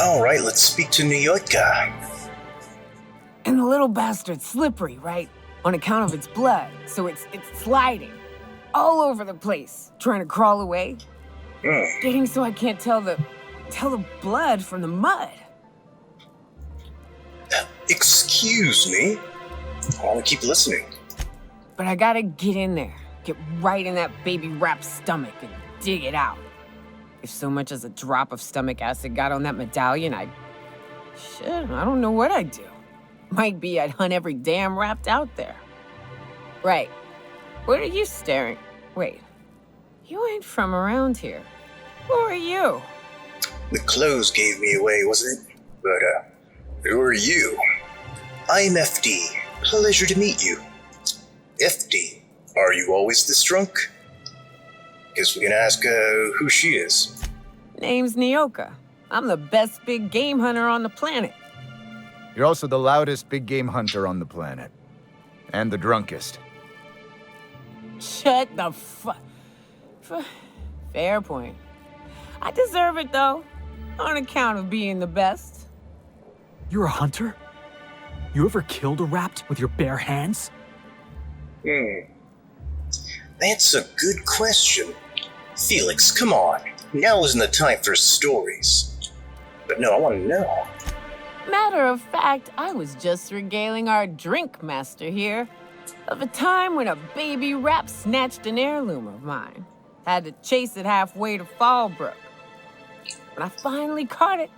All right, let's speak to New York guy. And the little bastard's slippery, right? On account of its blood, so it's sliding all over the place, trying to crawl away. Getting so I can't tell the blood from the mud. Excuse me? I want to keep listening. But I gotta get in there, get right in that baby rap's stomach and dig it out. If so much as a drop of stomach acid got on that medallion, I don't know what I'd do. Might be I'd hunt every damn rapt out there. Right. What are you staring? Wait. You ain't from around here. Who are you? The clothes gave me away, wasn't it? But, who are you? I'm FD. Pleasure to meet you. FD, are you always this drunk? Guess we can ask, who she is. Name's Nyoka. I'm the best big game hunter on the planet. You're also the loudest big game hunter on the planet. And the drunkest. Shut the Fair point. I deserve it, though, on account of being the best. You're a hunter? You ever killed a rapt with your bare hands? That's a good question. Felix, come on. Now isn't the time for stories. But no, I want to know. Matter of fact, I was just regaling our drink master here of a time when a baby rap snatched an heirloom of mine. Had to chase it halfway to Fallbrook. When I finally caught it,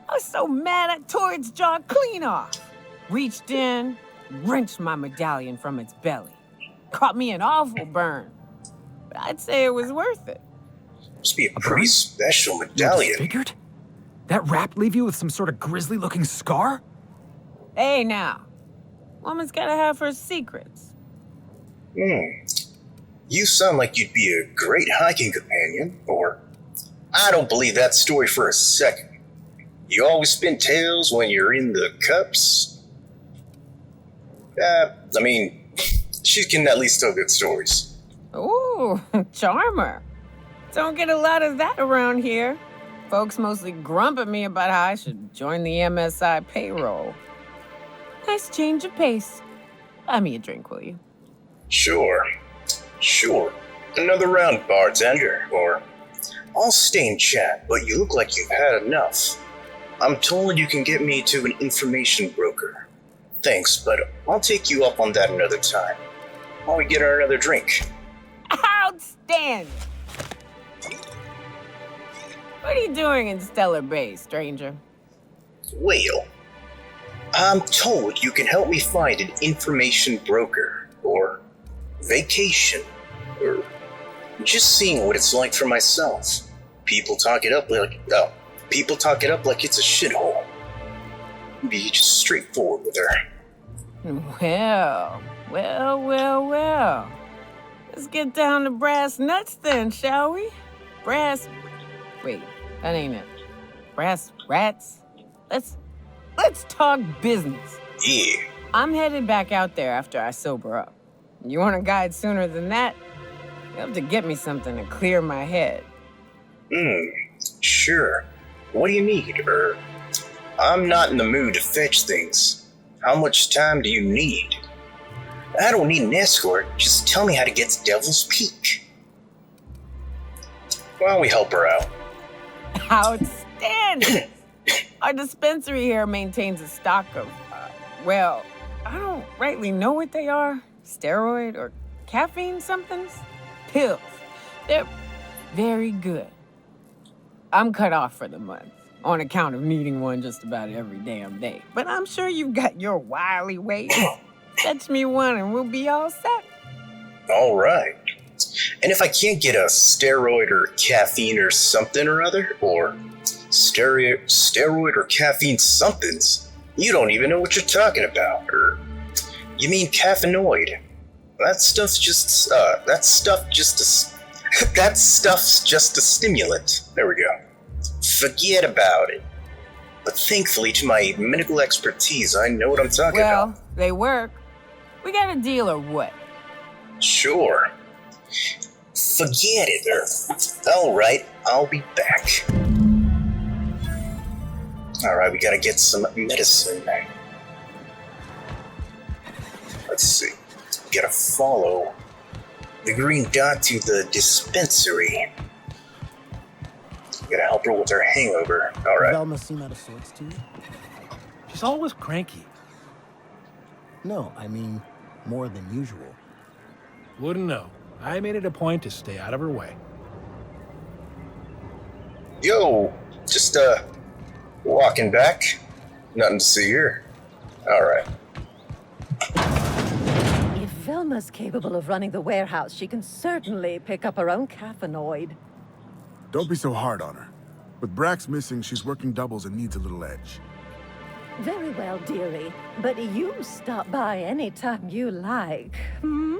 I was so mad I tore its jaw clean off. Reached in, wrenched my medallion from its belly. Caught me an awful burn. But I'd say it was worth it. Must be a pretty special You're medallion. disfigured? That rapt leave you with some sort of grisly-looking scar? Hey now, woman's gotta have her secrets. You sound like you'd be a great hiking companion, or... I don't believe that story for a second. You always spin tales when you're in the cups? She can at least tell good stories. Ooh, charmer. Don't get a lot of that around here. Folks mostly grump at me about how I should join the MSI payroll. Nice change of pace. Buy me a drink, will you? Sure. Another round, bartender, or... I'll stay and chat, but you look like you've had enough. I'm told you can get me to an information broker. Thanks, but I'll take you up on that another time. While we get her another drink. Outstanding! What are you doing in Stellar Bay, stranger? Well, I'm told you can help me find an information broker, or vacation, or just seeing what it's like for myself. People talk it up like it's a shithole. Be just straightforward with her. Well. Let's get down to brass nuts then, shall we? Wait, that ain't it. Brass rats? Let's talk business. Yeah. I'm headed back out there after I sober up. You want a guide sooner than that? You have to get me something to clear my head. Sure. What do you need, I'm not in the mood to fetch things. How much time do you need? I don't need an escort, just tell me how to get to Devil's Peak. Why don't we help her out? Outstanding! Our dispensary here maintains a stock of, I don't rightly know what they are. Steroid or caffeine somethings? Pills. They're very good. I'm cut off for the month, on account of needing one just about every damn day. But I'm sure you've got your wily ways. Fetch me one and we'll be all set. All right. And if I can't get a steroid or caffeine or something or other, or steroid or caffeine somethings, you don't even know what you're talking about, or you mean caffeinoid. That stuff's just a stimulant. There we go. Forget about it. But thankfully, to my medical expertise, I know what I'm talking about. Well, they work. We got a deal or what? Sure. Forget it. All right, I'll be back. Alright, we gotta get some medicine. Let's see. We gotta follow the green dot to the dispensary. We gotta help her with her hangover. Alright. Velma seem out of sorts to you? She's always cranky. No, I mean more than usual. Wouldn't know. I made it a point to stay out of her way. Yo, just walking back. Nothing to see here. Alright. If Velma's capable of running the warehouse, she can certainly pick up her own caffeinoid. Don't be so hard on her. With Brax missing, she's working doubles and needs a little edge. Very well, dearie. But you stop by anytime you like, hmm?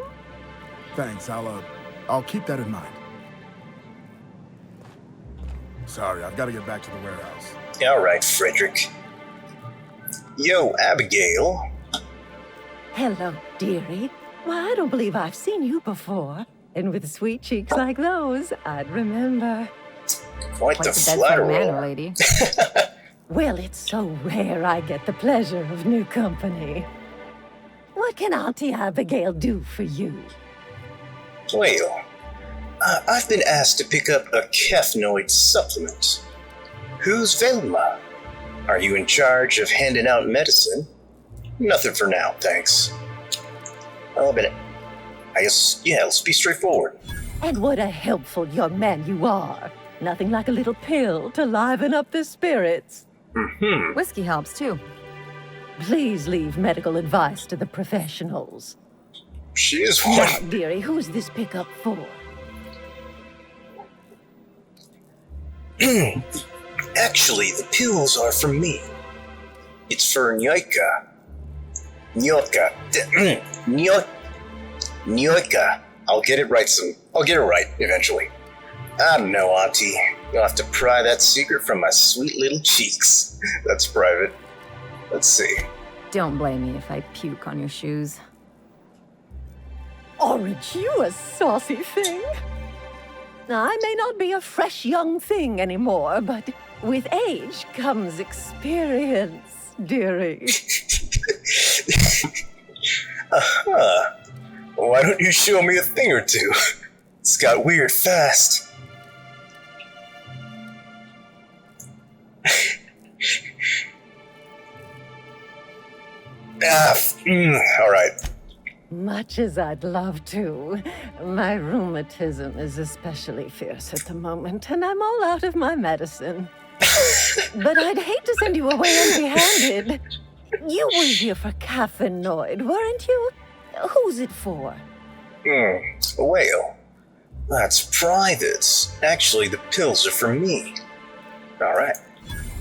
Thanks, I'll keep that in mind. Sorry, I've got to get back to the warehouse. Alright, Frederick. Yo, Abigail. Hello, dearie. Why, I don't believe I've seen you before. And with sweet cheeks like those, I'd remember. Quite the bedside flatterer. manner, lady. Well, it's so rare I get the pleasure of new company. What can Auntie Abigail do for you? Well, I've been asked to pick up a caffeinoid supplement. Who's Velma? Are you in charge of handing out medicine? Nothing for now, thanks. Well, I guess, yeah, let's be straightforward. And what a helpful young man you are. Nothing like a little pill to liven up the spirits. Mm-hmm. Whiskey helps, too. Please leave medical advice to the professionals. She is Now, one. dearie, who's this pickup for? Actually, the pills are for me. It's for Nyoika. Nyoika. I'll get it right eventually. I don't know, Auntie. You'll have to pry that secret from my sweet little cheeks. That's private. Let's see. Don't blame me if I puke on your shoes. Aren't you a saucy thing? I may not be a fresh young thing anymore, but with age comes experience, dearie. Uh-huh. Why don't you show me a thing or two? It's got weird fast. Alright. Much as I'd love to, my rheumatism is especially fierce at the moment, and I'm all out of my medicine. But I'd hate to send you away empty-handed. You were here for caffeinoid, weren't you? Who's it for? Well, that's private. Actually, the pills are for me. Alright.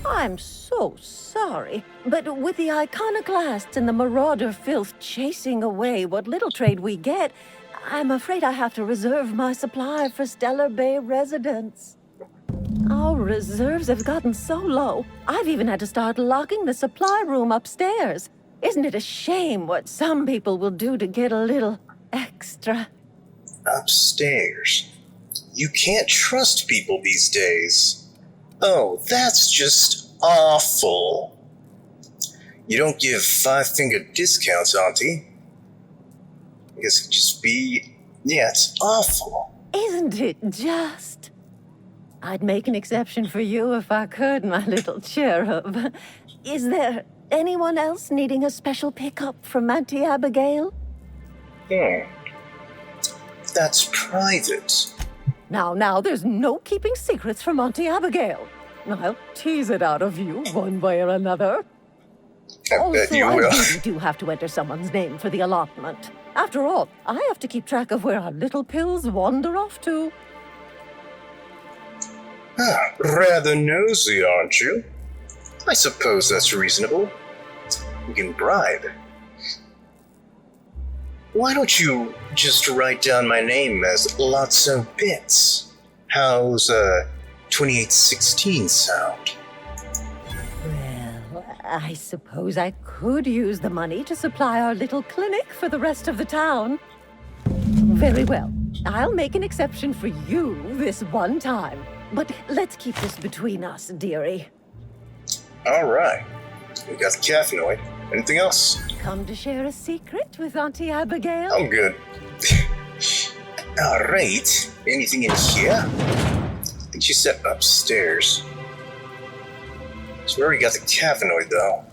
I'm so sorry, but with the iconoclasts and the marauder filth chasing away what little trade we get, I'm afraid I have to reserve my supply for Stellar Bay residents. Our reserves have gotten so low, I've even had to start locking the supply room upstairs. Isn't it a shame what some people will do to get a little extra? Upstairs. You can't trust people these days. Oh, that's just awful. You don't give five-finger discounts, Auntie. I guess it'd just be... Yeah, it's awful. Isn't it just? I'd make an exception for you if I could, my little cherub. Is there anyone else needing a special pickup from Auntie Abigail? That's private. Now, there's no keeping secrets from Auntie Abigail. I'll tease it out of you one way or another. I bet you I will. really do have to enter someone's name for the allotment. After all, I have to keep track of where our little pills wander off to. Rather nosy, aren't you? I suppose that's reasonable. You can bribe. Why don't you just write down my name as Lotso Bits? How's 2816 sound? Well, I suppose I could use the money to supply our little clinic for the rest of the town. Very well. I'll make an exception for you this one time. But let's keep this between us, dearie. Alright. We got the caffeinoid. Anything else? Come to share a secret with Auntie Abigail? I'm good. Alright. Anything in here? I think she said upstairs. So we already got the caffeinoid, though.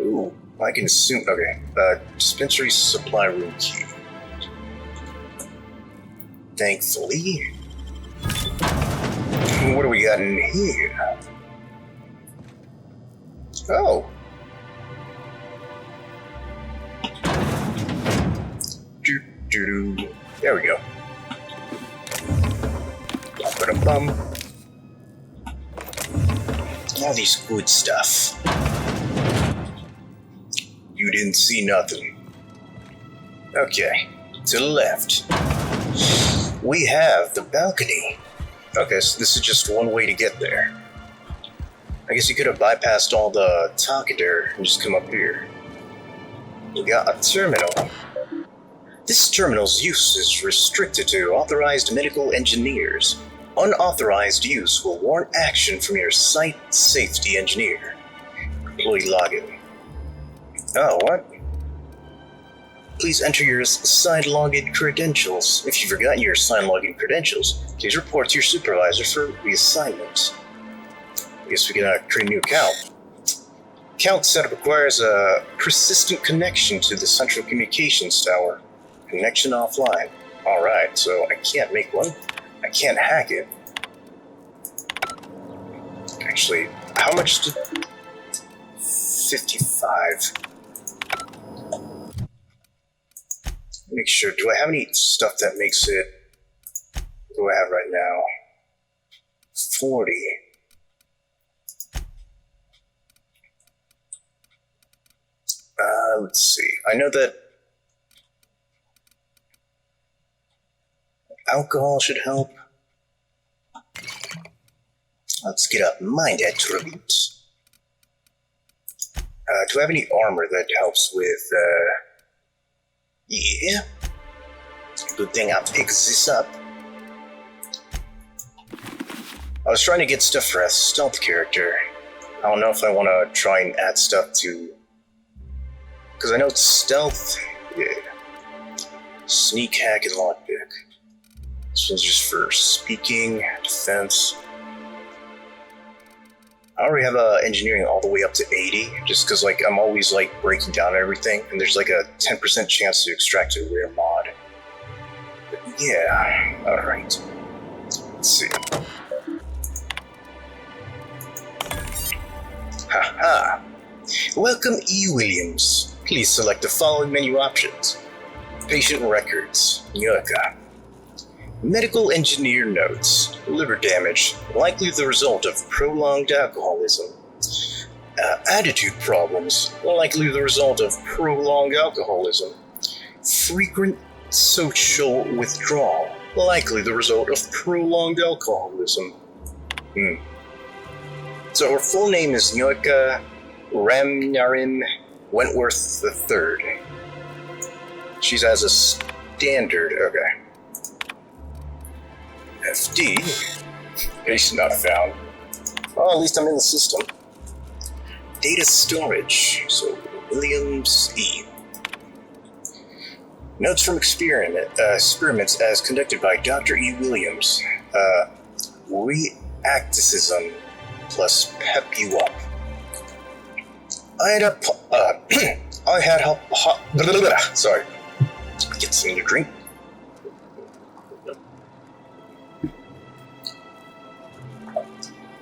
Ooh, I can assume. Okay. Dispensary supply room key. Thankfully. What do we got in here? Oh. There we go. Ba-dum-bum. All these good stuff. You didn't see nothing. Okay, to the left. We have the balcony. Okay, so this is just one way to get there. I guess you could have bypassed all the Talkader and just come up here. We got a terminal. This terminal's use is restricted to authorized medical engineers. Unauthorized use will warrant action from your site safety engineer. Employee login. Oh, what? Please enter your assigned login credentials. If you've forgotten your assigned login credentials, please report to your supervisor for reassignment. I guess we can create a new account. Account setup requires a persistent connection to the central communications tower. Connection offline. Alright, so I can't make one. I can't hack it. Actually, how much did... 55. Make sure, do I have any stuff that makes it... What do I have right now? 40. Let's see. I know that alcohol should help. Let's get a mind attribute. Do I have any armor that helps with, yeah. Good thing I picked this up. I was trying to get stuff for a stealth character. I don't know if I want to try and add stuff to... Because I know it's stealth, yeah. Sneak, hack, and lockpick. This one's just for speaking, defense. I already have engineering all the way up to 80, just because like I'm always like breaking down everything, and there's like a 10% chance to extract a rare mod. But yeah, alright. Let's see. Haha. Welcome E. Williams. Please select the following menu options. Patient records. Yucca. Medical engineer notes. Liver damage, likely the result of prolonged alcoholism. Attitude problems, likely the result of prolonged alcoholism. Frequent social withdrawal, likely the result of prolonged alcoholism. So her full name is Nyoka Ramnarim Wentworth III. She's as a standard, okay. FD? Case not found. Well, at least I'm in the system. Data storage. So, Williams E. Notes from experiments as conducted by Dr. E. Williams. Reacticism plus pep you up. Sorry. Get something to drink.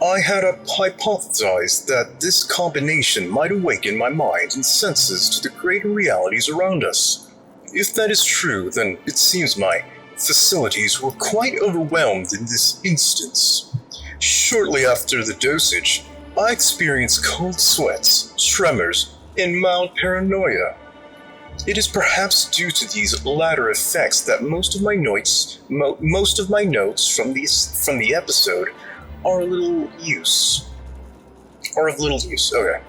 I had hypothesized that this combination might awaken my mind and senses to the greater realities around us. If that is true, then it seems my facilities were quite overwhelmed in this instance. Shortly after the dosage, I experienced cold sweats, tremors, and mild paranoia. It is perhaps due to these latter effects that most of my notes from the episode are of little use. Okay.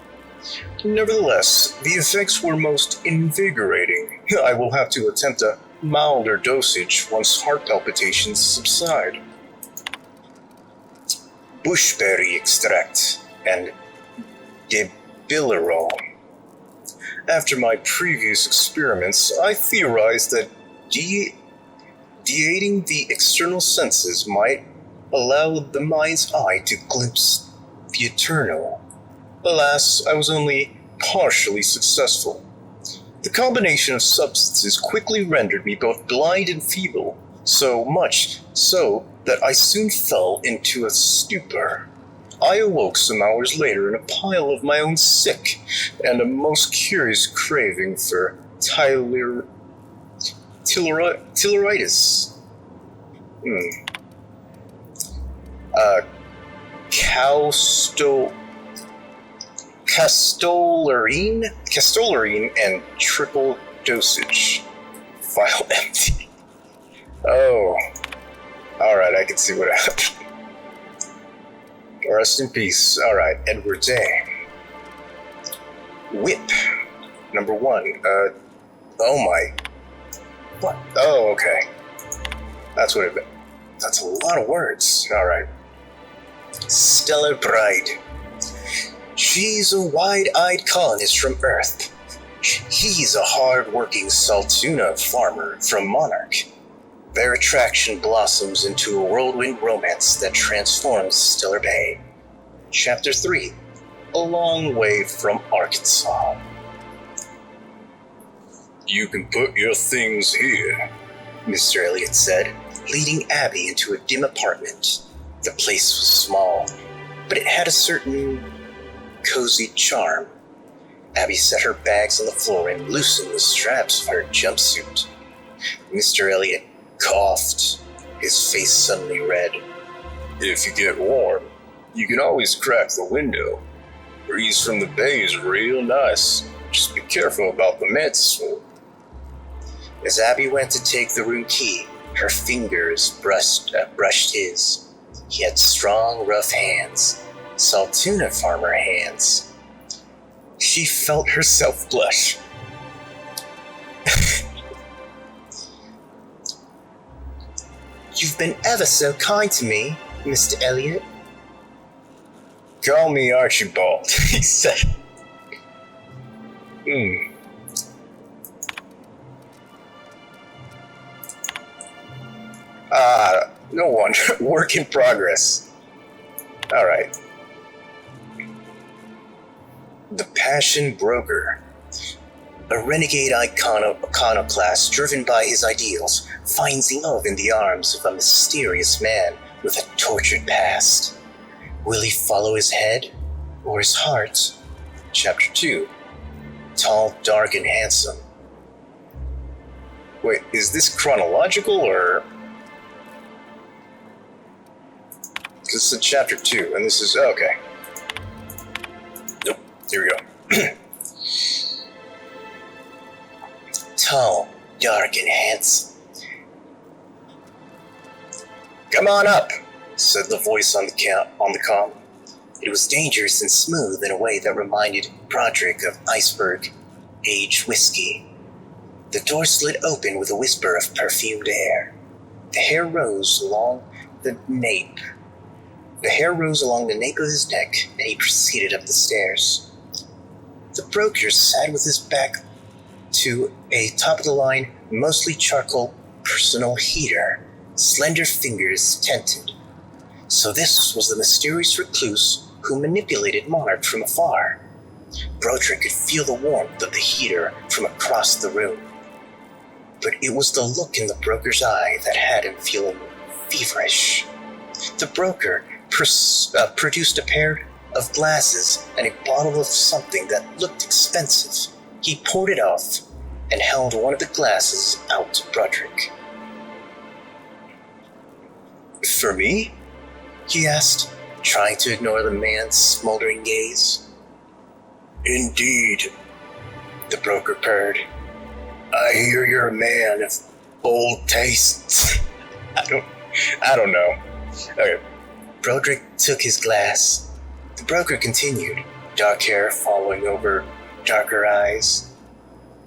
Nevertheless, the effects were most invigorating. I will have to attempt a milder dosage once heart palpitations subside. bushberry extract, and debilirol. After my previous experiments, I theorized that deating the external senses might allow the mind's eye to glimpse the eternal. Alas, I was only partially successful. The combination of substances quickly rendered me both blind and feeble, so much so that I soon fell into a stupor. I awoke some hours later in a pile of my own sick and a most curious craving for telluritis. Castolarine and triple dosage. File empty. Oh. Alright, I can see what happened. Rest in peace. Alright, Edward Day. Whip. Number 1. Oh my. What? Oh, okay. That's what it meant. That's a lot of words. Alright. Stellar Bride. She's a wide-eyed colonist from Earth. He's a hard-working Saltuna farmer from Monarch. Their attraction blossoms into a whirlwind romance that transforms Stellar Bay. Chapter 3. A long way from Arkansas. You can put your things here, Mr. Elliot said, leading Abby into a dim apartment. The place was small, but it had a certain cozy charm. Abby set her bags on the floor and loosened the straps of her jumpsuit. Mr. Elliot coughed, his face suddenly red. If you get warm, you can always crack the window. Breeze from the bay is real nice. Just be careful about the mitts. As Abby went to take the room key, her fingers brushed his. He had strong, rough hands. Saltuna farmer hands. She felt herself blush. You've been ever so kind to me, Mr. Elliot. Call me Archibald, he said. No wonder. Work in progress. Alright. The Passion Broker. A renegade iconoclast driven by his ideals finds love in the arms of a mysterious man with a tortured past. Will he follow his head or his heart? Chapter 2. Tall, dark, and handsome. Wait, is this chronological or... Because it's in chapter 2, and this is... okay. Nope, here we go. Tall, dark, and handsome. Come on up, said the voice on the comm. It was dangerous and smooth in a way that reminded Broderick of iceberg-aged whiskey. The door slid open with a whisper of perfumed air. The hair rose along the nape of his neck, and he proceeded up the stairs. The broker sat with his back to a top-of-the-line, mostly charcoal personal heater, slender fingers tented. So this was the mysterious recluse who manipulated Monarch from afar. Broderick could feel the warmth of the heater from across the room. But it was the look in the broker's eye that had him feeling feverish. The broker produced a pair of glasses and a bottle of something that looked expensive. He poured it off and held one of the glasses out to Broderick. For me? He asked, trying to ignore the man's smoldering gaze. Indeed, the broker purred. I hear you're a man of bold tastes. I don't know. Okay. Broderick took his glass. The broker continued, dark hair falling over darker eyes.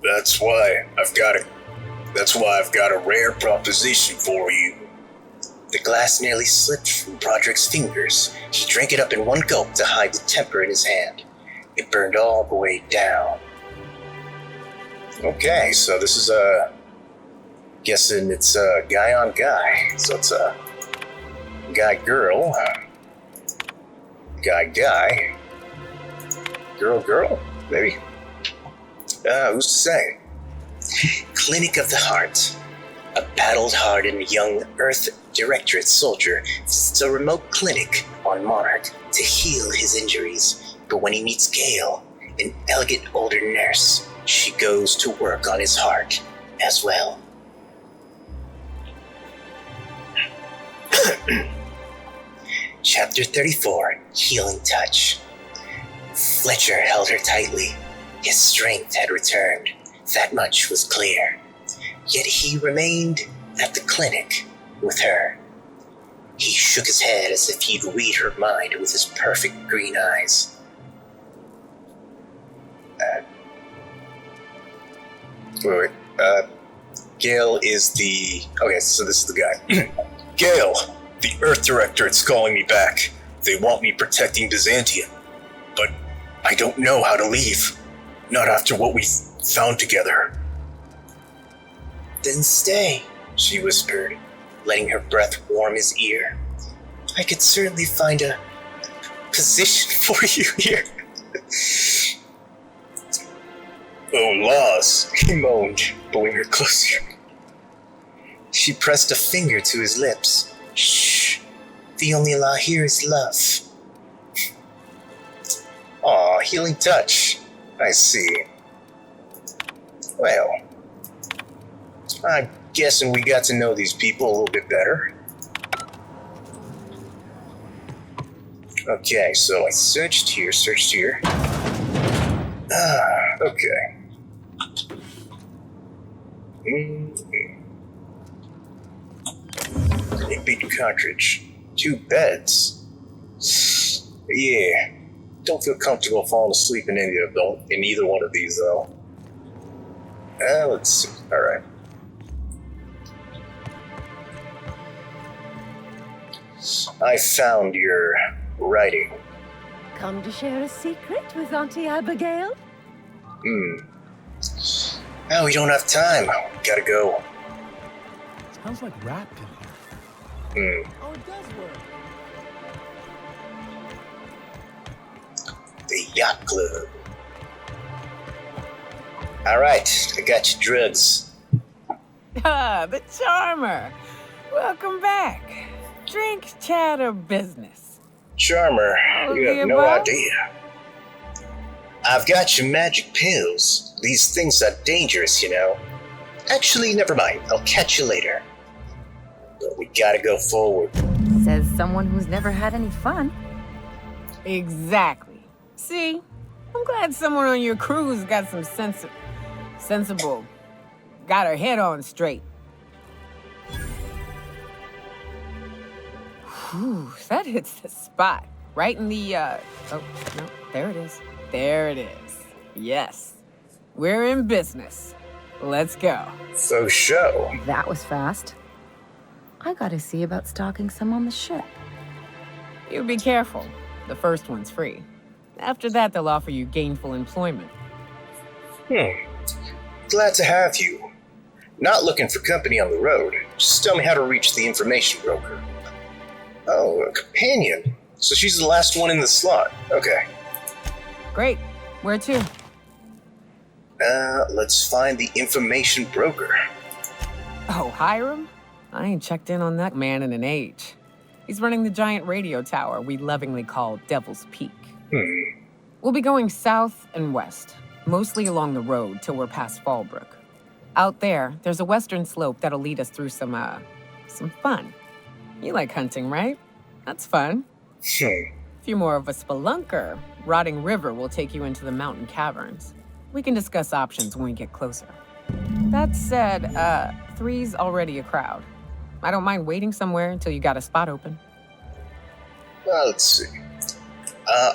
That's why I've got a rare proposition for you. The glass nearly slipped from Broderick's fingers. He drank it up in one gulp to hide the temper in his hand. It burned all the way down. Okay, so this is guessing it's a guy on guy. So it's a guy girl. Guy guy. Girl girl? Maybe. Who's to say? Clinic of the Heart. A battle-hardened young Earth Directorate soldier visits a remote clinic on Monarch to heal his injuries. But when he meets Gale, an elegant older nurse, she goes to work on his heart as well. Chapter 34, Healing Touch. Fletcher held her tightly. His strength had returned. That much was clear. Yet he remained at the clinic with her. He shook his head as if he'd read her mind with his perfect green eyes. Wait. Gale is the... Okay, so this is the guy. Gale, the Earth Directorate's calling me back. They want me protecting Byzantium. But I don't know how to leave. Not after what we found together. Then stay, she whispered, letting her breath warm his ear. I could certainly find a position for you here. Oh, laws, he moaned, pulling her closer. She pressed a finger to his lips. Shh, the only law here is love. Aw, healing touch. I see. Well, I'm guessing we got to know these people a little bit better. Okay, so I searched here. Okay. Big cartridge. 2 beds. Yeah. Don't feel comfortable falling asleep in either one of these, though. Let's see. Alright. I found your writing. Come to share a secret with Auntie Abigail? Oh, we don't have time. Gotta go. Smells like wrapped in here. Oh, it does work. The Yacht Club. Alright, I got your drugs. Ah, the charmer. Welcome back. Drink, chat, or business? Charmer, All you of have the no above? idea. I've got your magic pills. These things are dangerous, you know. Actually, never mind. I'll catch you later. But we gotta go forward. Says someone who's never had any fun. Exactly. See? I'm glad someone on your crew's got some sensible. Got her head on straight. Whew, that hits the spot. Right in the, oh, no, there it is. There it is. Yes. We're in business. Let's go. Faux show. That was fast. I gotta see about stalking some on the ship. You be careful. The first one's free. After that, they'll offer you gainful employment. Glad to have you. Not looking for company on the road. Just tell me how to reach the information broker. Oh, a companion. So she's the last one in the slot. Okay. Great. Where to? Let's find the information broker. Oh, Hiram? I ain't checked in on that man in an age. He's running the giant radio tower we lovingly call Devil's Peak. We'll be going south and west, mostly along the road till we're past Fallbrook. Out there, there's a western slope that'll lead us through some fun. You like hunting, right? That's fun. If you're more of a spelunker, Rotting River will take you into the mountain caverns. We can discuss options when we get closer. That said, 3's already a crowd. I don't mind waiting somewhere until you got a spot open. Well, let's see.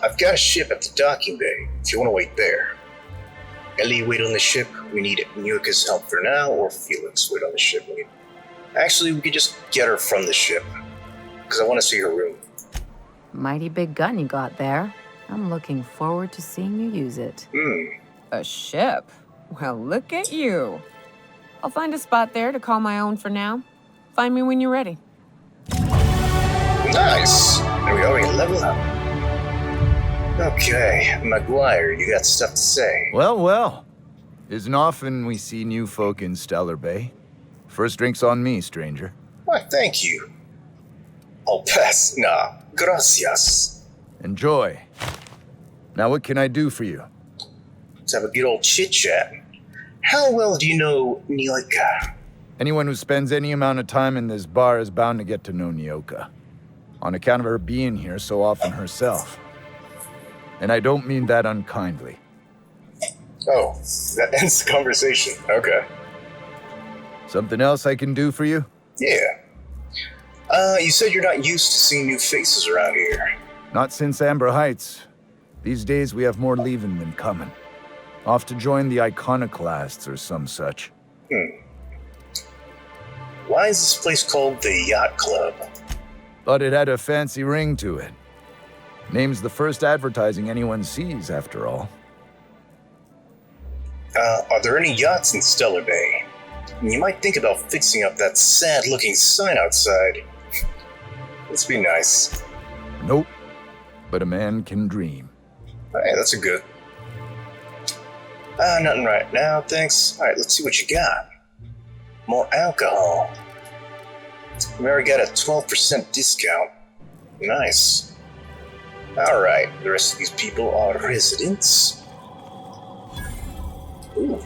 I've got a ship at the docking bay, if you want to wait there. Ellie, wait on the ship. We need Nuka's help for now, or Felix, wait on the ship. Actually, we could just get her from the ship. Because I want to see her room. Mighty big gun you got there. I'm looking forward to seeing you use it. A ship? Well, look at you. I'll find a spot there to call my own for now. Find me when you're ready. Nice! There we go, we can level up. Okay, Maguire, you got stuff to say. Well, well. Isn't often we see new folk in Stellar Bay. First drink's on me, stranger. Why, thank you. I'll pass. Nah, gracias. Enjoy. Now what can I do for you? Let's have a good old chit-chat. How well do you know Nyoika? Anyone who spends any amount of time in this bar is bound to get to know Nyoka. On account of her being here so often herself. And I don't mean that unkindly. Oh, that ends the conversation. Okay. Something else I can do for you? Yeah. You said you're not used to seeing new faces around here. Not since Amber Heights. These days we have more leaving than coming. Off to join the Iconoclasts or some such. Why is this place called the Yacht Club? Thought it had a fancy ring to it. Name's the first advertising anyone sees, after all. Are there any yachts in Stellar Bay? You might think about fixing up that sad-looking sign outside. Let's be nice. Nope. But a man can dream. Hey, that's a good. Nothing right now, thanks. Alright, let's see what you got. More alcohol. We already got a 12% discount. Nice. Alright, the rest of these people are residents. Ooh.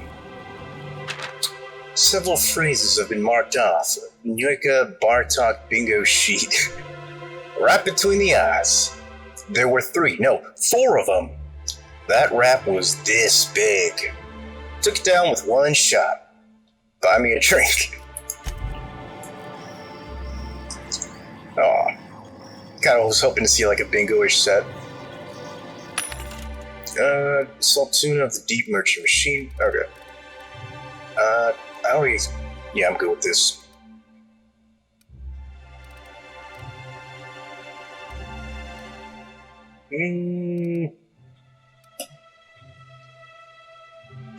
Several phrases have been marked off. Nyoika Bar Talk Bingo Sheet. Right between the eyes. There were 4 of them. That rap was this big. Took it down with one shot. Buy me a drink. Aw. Kinda was hoping to see like a bingo-ish set. Salt tuna of the deep merchant machine. Okay. Yeah, I'm good with this.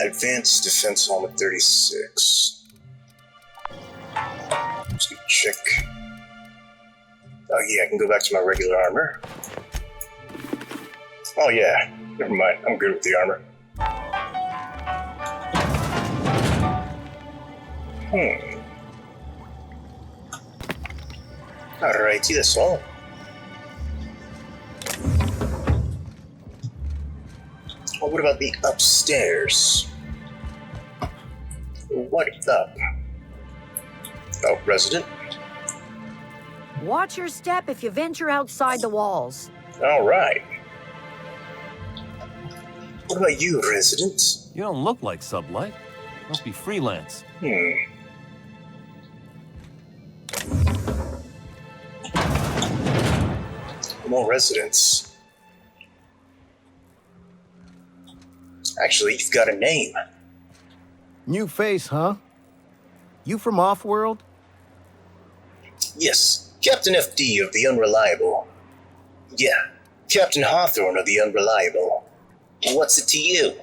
Advanced defense helmet 36. Let's go check. Oh yeah, I can go back to my regular armor. Oh yeah, never mind. I'm good with the armor. Alrighty, that's all. Well, what about the upstairs? What up? Oh, resident? Watch your step if you venture outside the walls. Alright. What about you, resident? You don't look like Sublight. Must be freelance. More residents. Actually, you've got a name. New face, huh? You from Offworld? Yes, Captain FD of the Unreliable. Yeah, Captain Hawthorne of the Unreliable. What's it to you?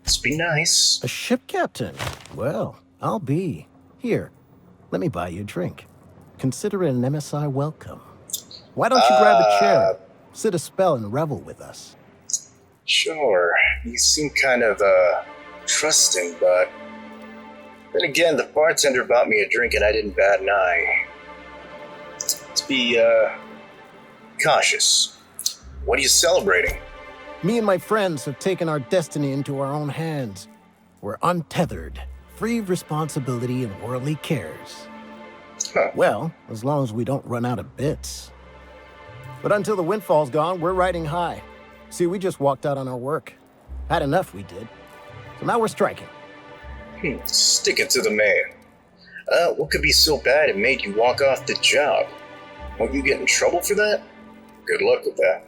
Let's be nice. A ship captain? Well, I'll be. Here, let me buy you a drink. Consider it an MSI welcome. Why don't you grab a chair, sit a spell, and revel with us? Sure, you seem kind of, trusting, but... Then again, the bartender bought me a drink and I didn't bat an eye. Let's be, cautious. What are you celebrating? Me and my friends have taken our destiny into our own hands. We're untethered, free of responsibility and worldly cares. Huh. Well, as long as we don't run out of bits. But until the windfall's gone, we're riding high. See, we just walked out on our work. Had enough, we did. So now we're striking. Stick it to the man. What could be so bad it made you walk off the job? Won't you get in trouble for that? Good luck with that.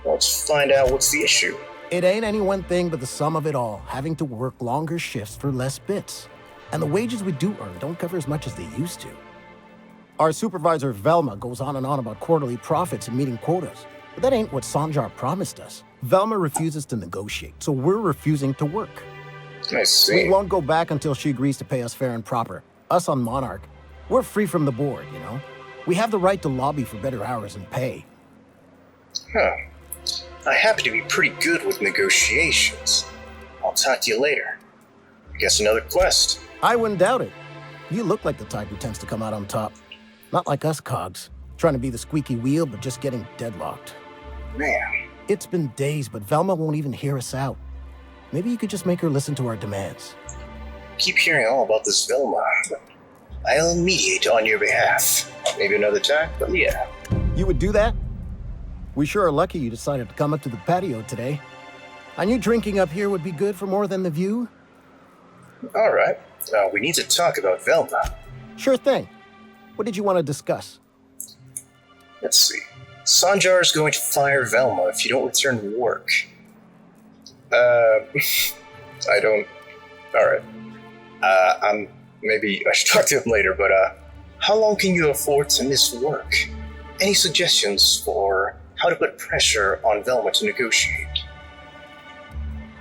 Let's find out what's the issue. It ain't any one thing but the sum of it all, having to work longer shifts for less bits. And the wages we do earn don't cover as much as they used to. Our supervisor Velma goes on and on about quarterly profits and meeting quotas. But that ain't what Sanjar promised us. Velma refuses to negotiate, so we're refusing to work. I see. We won't go back until she agrees to pay us fair and proper. Us on Monarch, we're free from the board, you know? We have the right to lobby for better hours and pay. Huh. I happen to be pretty good with negotiations. I'll talk to you later. I guess another quest. I wouldn't doubt it. You look like the type who tends to come out on top. Not like us cogs, trying to be the squeaky wheel but just getting deadlocked. Man. It's been days, but Velma won't even hear us out. Maybe you could just make her listen to our demands. Keep hearing all about this Velma. I'll mediate on your behalf. Maybe another time, but yeah. You would do that? We sure are lucky you decided to come up to the patio today. I knew drinking up here would be good for more than the view. Alright. We need to talk about Velma. Sure thing. What did you want to discuss? Let's see. Sanjar is going to fire Velma if you don't return to work. I don't... Alright. Maybe I should talk to him later, but, how long can you afford to miss work? Any suggestions for how to put pressure on Velma to negotiate?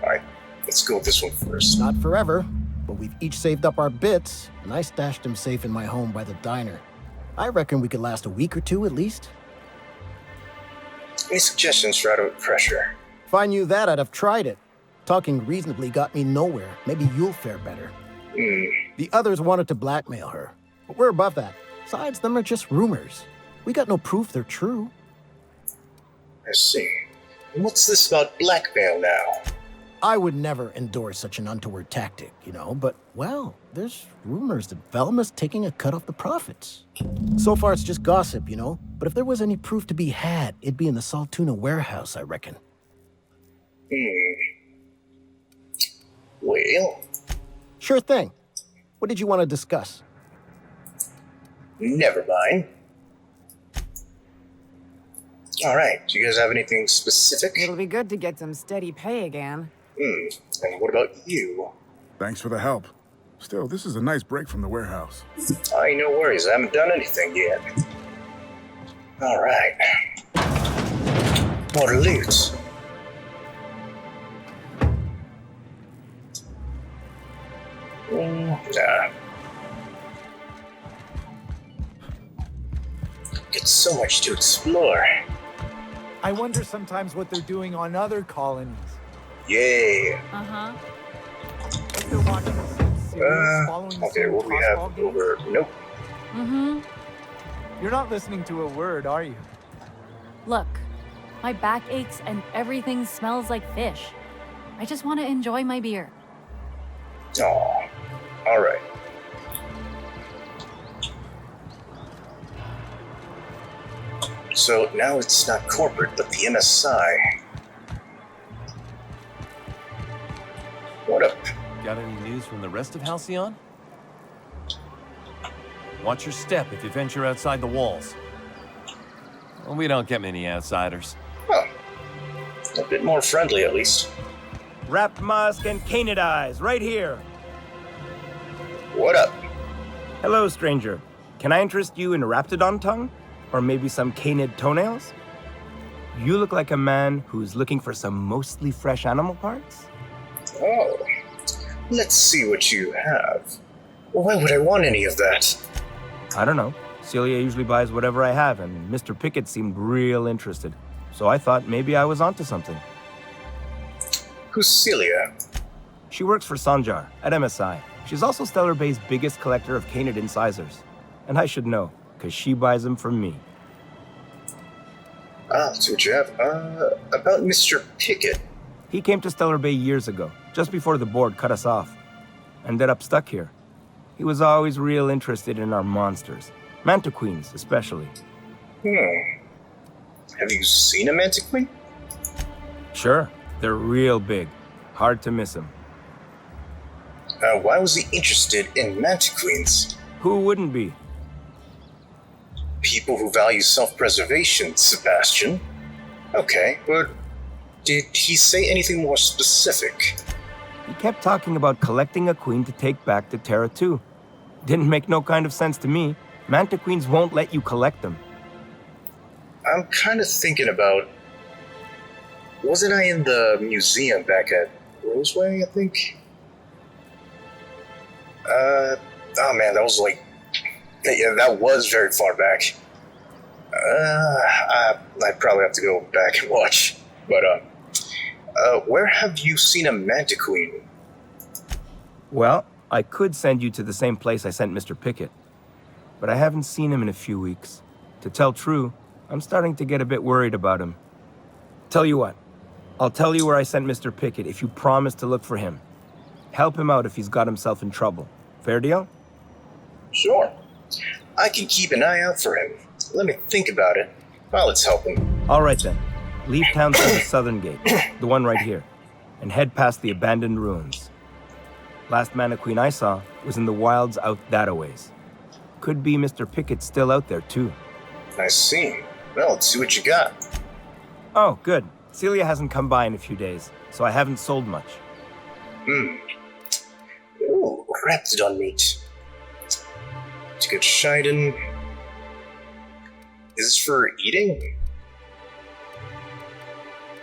Alright, let's go with this one first. Not forever, but we've each saved up our bits, and I stashed them safe in my home by the diner. I reckon we could last a week or two at least. Any suggestions for how to put pressure? If I knew that, I'd have tried it. Talking reasonably got me nowhere. Maybe you'll fare better. The others wanted to blackmail her, but we're above that. Besides, them are just rumors. We got no proof they're true. I see. And what's this about blackmail now? I would never endorse such an untoward tactic, you know, but, well, there's rumors that Velma's taking a cut off the profits. So far, it's just gossip, you know, but if there was any proof to be had, it'd be in the Saltuna warehouse, I reckon. Well... Sure thing. What did you want to discuss? Never mind. Alright, do you guys have anything specific? It'll be good to get some steady pay again. And what about you? Thanks for the help. Still, this is a nice break from the warehouse. Aye, no worries, I haven't done anything yet. Alright. More loot. Get so much to explore. I wonder sometimes what they're doing on other colonies. Yay. Uh-huh. If they're watching some series, following Okay, some what do we have crossball games. over? Nope. Mm-hmm. You're not listening to a word, are you? Look, my back aches and everything smells like fish. I just want to enjoy my beer. Aw. Alright. So now it's not corporate, but the MSI. What up? Got any news from the rest of Halcyon? Watch your step if you venture outside the walls. Well, we don't get many outsiders. Huh. A bit more friendly, at least. Wrapped musk and canid eyes, right here. What up? Hello, stranger. Can I interest you in Raptidon tongue? Or maybe some canid toenails? You look like a man who's looking for some mostly fresh animal parts? Oh. Let's see what you have. Why would I want any of that? I don't know. Celia usually buys whatever I have, and Mr. Pickett seemed real interested. So I thought maybe I was onto something. Who's Celia? She works for Sanjar at MSI. She's also Stellar Bay's biggest collector of canid incisors. And I should know, because she buys them from me. Let's see what you have. About Mr. Pickett. He came to Stellar Bay years ago, just before the board cut us off. Ended up stuck here. He was always real interested in our monsters. Mantiqueens, especially. Have you seen a mantiqueen? Sure, they're real big. Hard to miss them. Why was he interested in mantiqueens? Who wouldn't be? People who value self-preservation, Sebastian. Okay, but did he say anything more specific? He kept talking about collecting a queen to take back to Terra 2. Didn't make no kind of sense to me. Manta Queens won't let you collect them. I'm kind of thinking about... Wasn't I in the museum back at Roseway, I think? Oh man, that was like... Yeah, that was very far back. I'd probably have to go back and watch. But, where have you seen a Manta Queen? Well, I could send you to the same place I sent Mr. Pickett. But I haven't seen him in a few weeks. To tell true, I'm starting to get a bit worried about him. Tell you what, I'll tell you where I sent Mr. Pickett if you promise to look for him. Help him out if he's got himself in trouble. Fair deal? Sure. I can keep an eye out for him. Let me think about it. Well, let's help him. All right then. Leave town through the southern gate, the one right here, and head past the abandoned ruins. Last Manta Queen I saw was in the wilds out that-a-ways. Could be Mr. Pickett still out there too. I see. Well, let's see what you got. Oh, good. Celia hasn't come by in a few days, so I haven't sold much. Ooh, raptidon meat. To get Shiden. Is this for eating?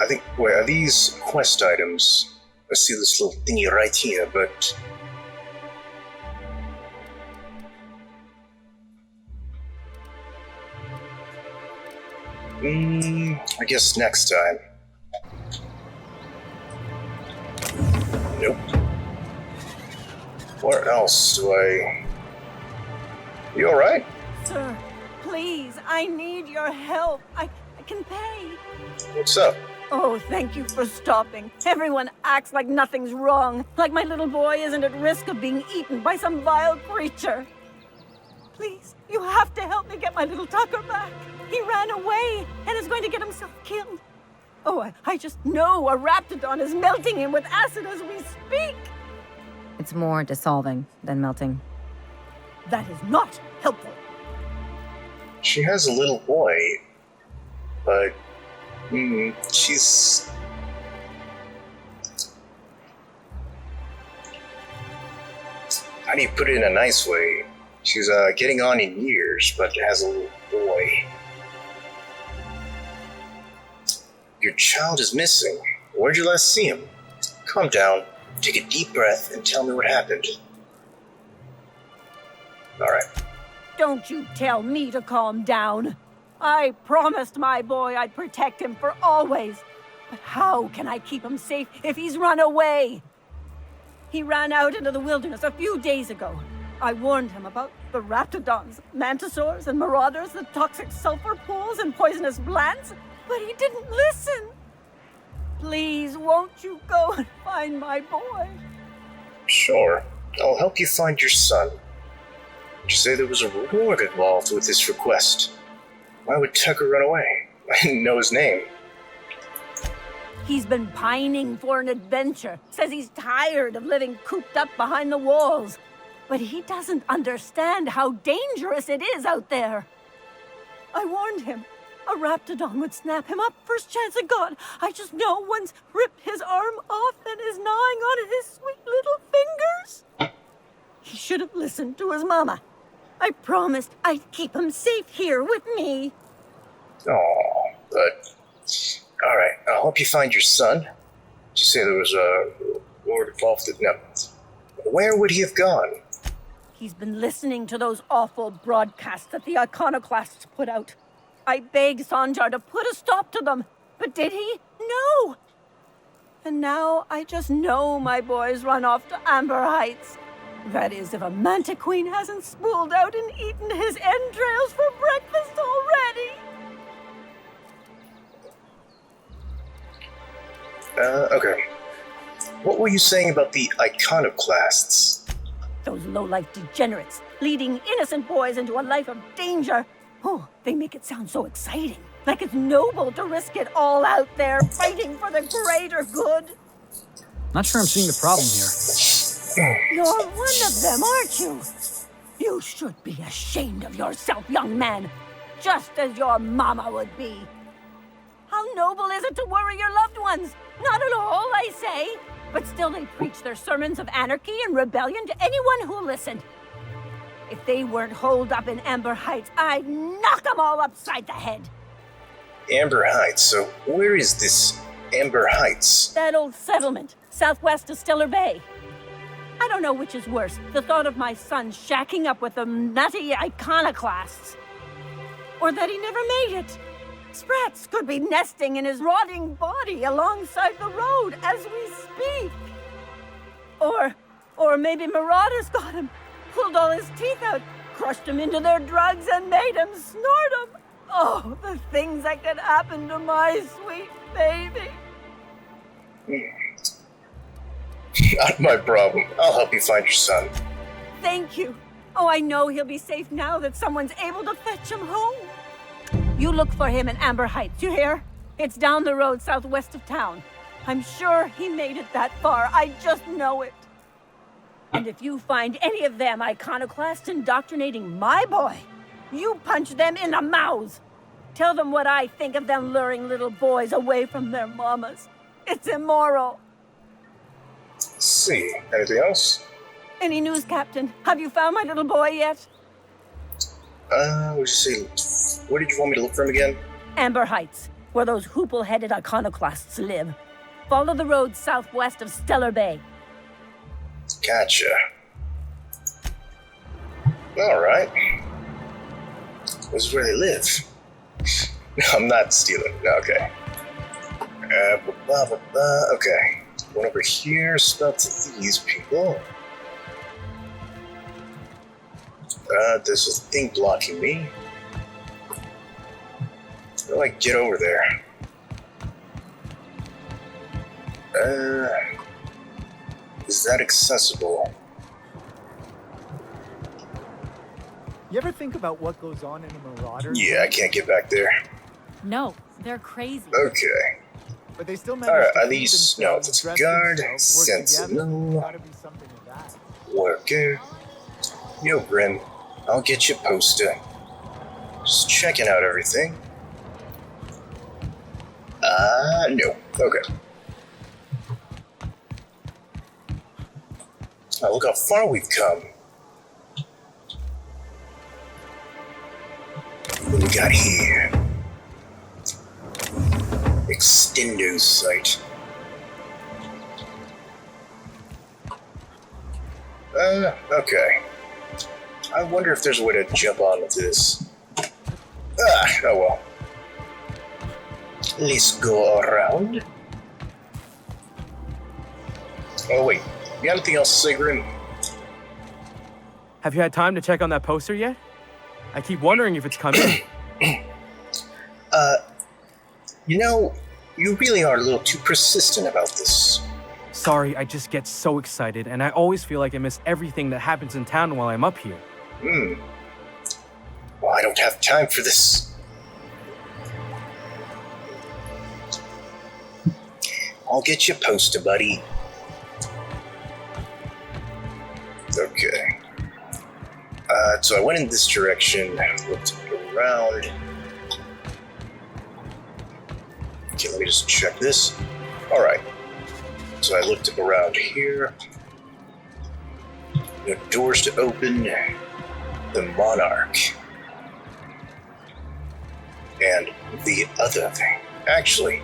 I think, wait, are these quest items? I see this little thingy right here, but... I guess next time. Nope. Where else do I... You alright? Sir, please, I need your help. I can pay. What's up? Oh, thank you for stopping. Everyone acts like nothing's wrong, like my little boy isn't at risk of being eaten by some vile creature. Please, you have to help me get my little Tucker back. He ran away and is going to get himself killed. Oh, I just know a raptidon is melting him with acid as we speak. It's more dissolving than melting. That is not helpful. She has a little boy, but she's... How do you put it in a nice way? She's getting on in years, but has a little boy. Your child is missing. Where'd you last see him? Calm down, take a deep breath, and tell me what happened. Alright. Don't you tell me to calm down. I promised my boy I'd protect him for always. But how can I keep him safe if he's run away? He ran out into the wilderness a few days ago. I warned him about the raptidons, mantisaurs, and marauders, the toxic sulfur pools and poisonous plants, but he didn't listen. Please, won't you go and find my boy? Sure. I'll help you find your son. Did you say there was a reward involved with this request? Why would Tucker run away? I didn't know his name. He's been pining for an adventure. Says he's tired of living cooped up behind the walls. But he doesn't understand how dangerous it is out there. I warned him. A raptidon would snap him up first chance it got. I just know one's ripped his arm off and is gnawing on his sweet little fingers. He should have listened to his mama. I promised I'd keep him safe here with me. Oh, but... Alright, I'll help you find your son. Did you say there was a reward involved? No. Where would he have gone? He's been listening to those awful broadcasts that the iconoclasts put out. I begged Sanjar to put a stop to them, but did he? No! And now I just know my boy's run off to Amber Heights. That is, if a Manta Queen hasn't spooled out and eaten his entrails for breakfast already. Okay. What were you saying about the iconoclasts? Those low-life degenerates, leading innocent boys into a life of danger. Oh, they make it sound so exciting. Like it's noble to risk it all out there, fighting for the greater good. Not sure I'm seeing the problem here. You're one of them, aren't you? You should be ashamed of yourself, young man. Just as your mama would be. How noble is it to worry your loved ones? Not at all, I say. But still they preach their sermons of anarchy and rebellion to anyone who'll listen. If they weren't holed up in Amber Heights, I'd knock them all upside the head. Amber Heights, so where is this Amber Heights? That old settlement, southwest of Stellar Bay. I don't know which is worse, the thought of my son shacking up with them nutty iconoclasts, or that he never made it. Sprats could be nesting in his rotting body alongside the road as we speak. Or maybe marauders got him, pulled all his teeth out, crushed him into their drugs and made him snort them. Oh, the things that could happen to my sweet baby. Not my problem. I'll help you find your son. Thank you. Oh, I know he'll be safe now that someone's able to fetch him home. You look for him in Amber Heights, you hear? It's down the road southwest of town. I'm sure he made it that far. I just know it. And if you find any of them iconoclasts indoctrinating my boy, you punch them in the mouths. Tell them what I think of them luring little boys away from their mamas. It's immoral. Let's see. Anything else? Any news, Captain? Have you found my little boy yet? Let's see. Where did you want me to look for him again? Amber Heights, where those hoople-headed iconoclasts live. Follow the road southwest of Stellar Bay. Gotcha. Alright. This is where they live. No, I'm not stealing. No, okay. Okay. Going over here, spout to these people. There's a thing blocking me. How do I get over there? Is that accessible? You ever think about what goes on in a marauder? Yeah, I can't get back there. No, they're crazy. Okay. But they still manage Alright, to are feed these... No, themselves, it's a dress guard, themselves, work together. sentinel, Gotta be something to that. worker. Yo, Grim, I'll get you posted. Just checking out everything. No. Okay. Now look how far we've come. What we got here? Extendo site. Okay. I wonder if there's a way to jump onto this. Oh well. Let's go around. Oh wait, you got anything else to say, Grim? Have you had time to check on that poster yet? I keep wondering if it's coming. You know, you really are a little too persistent about this. Sorry, I just get so excited, and I always feel like I miss everything that happens in town while I'm up here. Well, I don't have time for this. I'll get you posted, buddy. Okay. So I went in this direction, looked around. Okay, let me just check this. Alright. So I looked around here. No doors to open. The Monarch. And the other thing. Actually,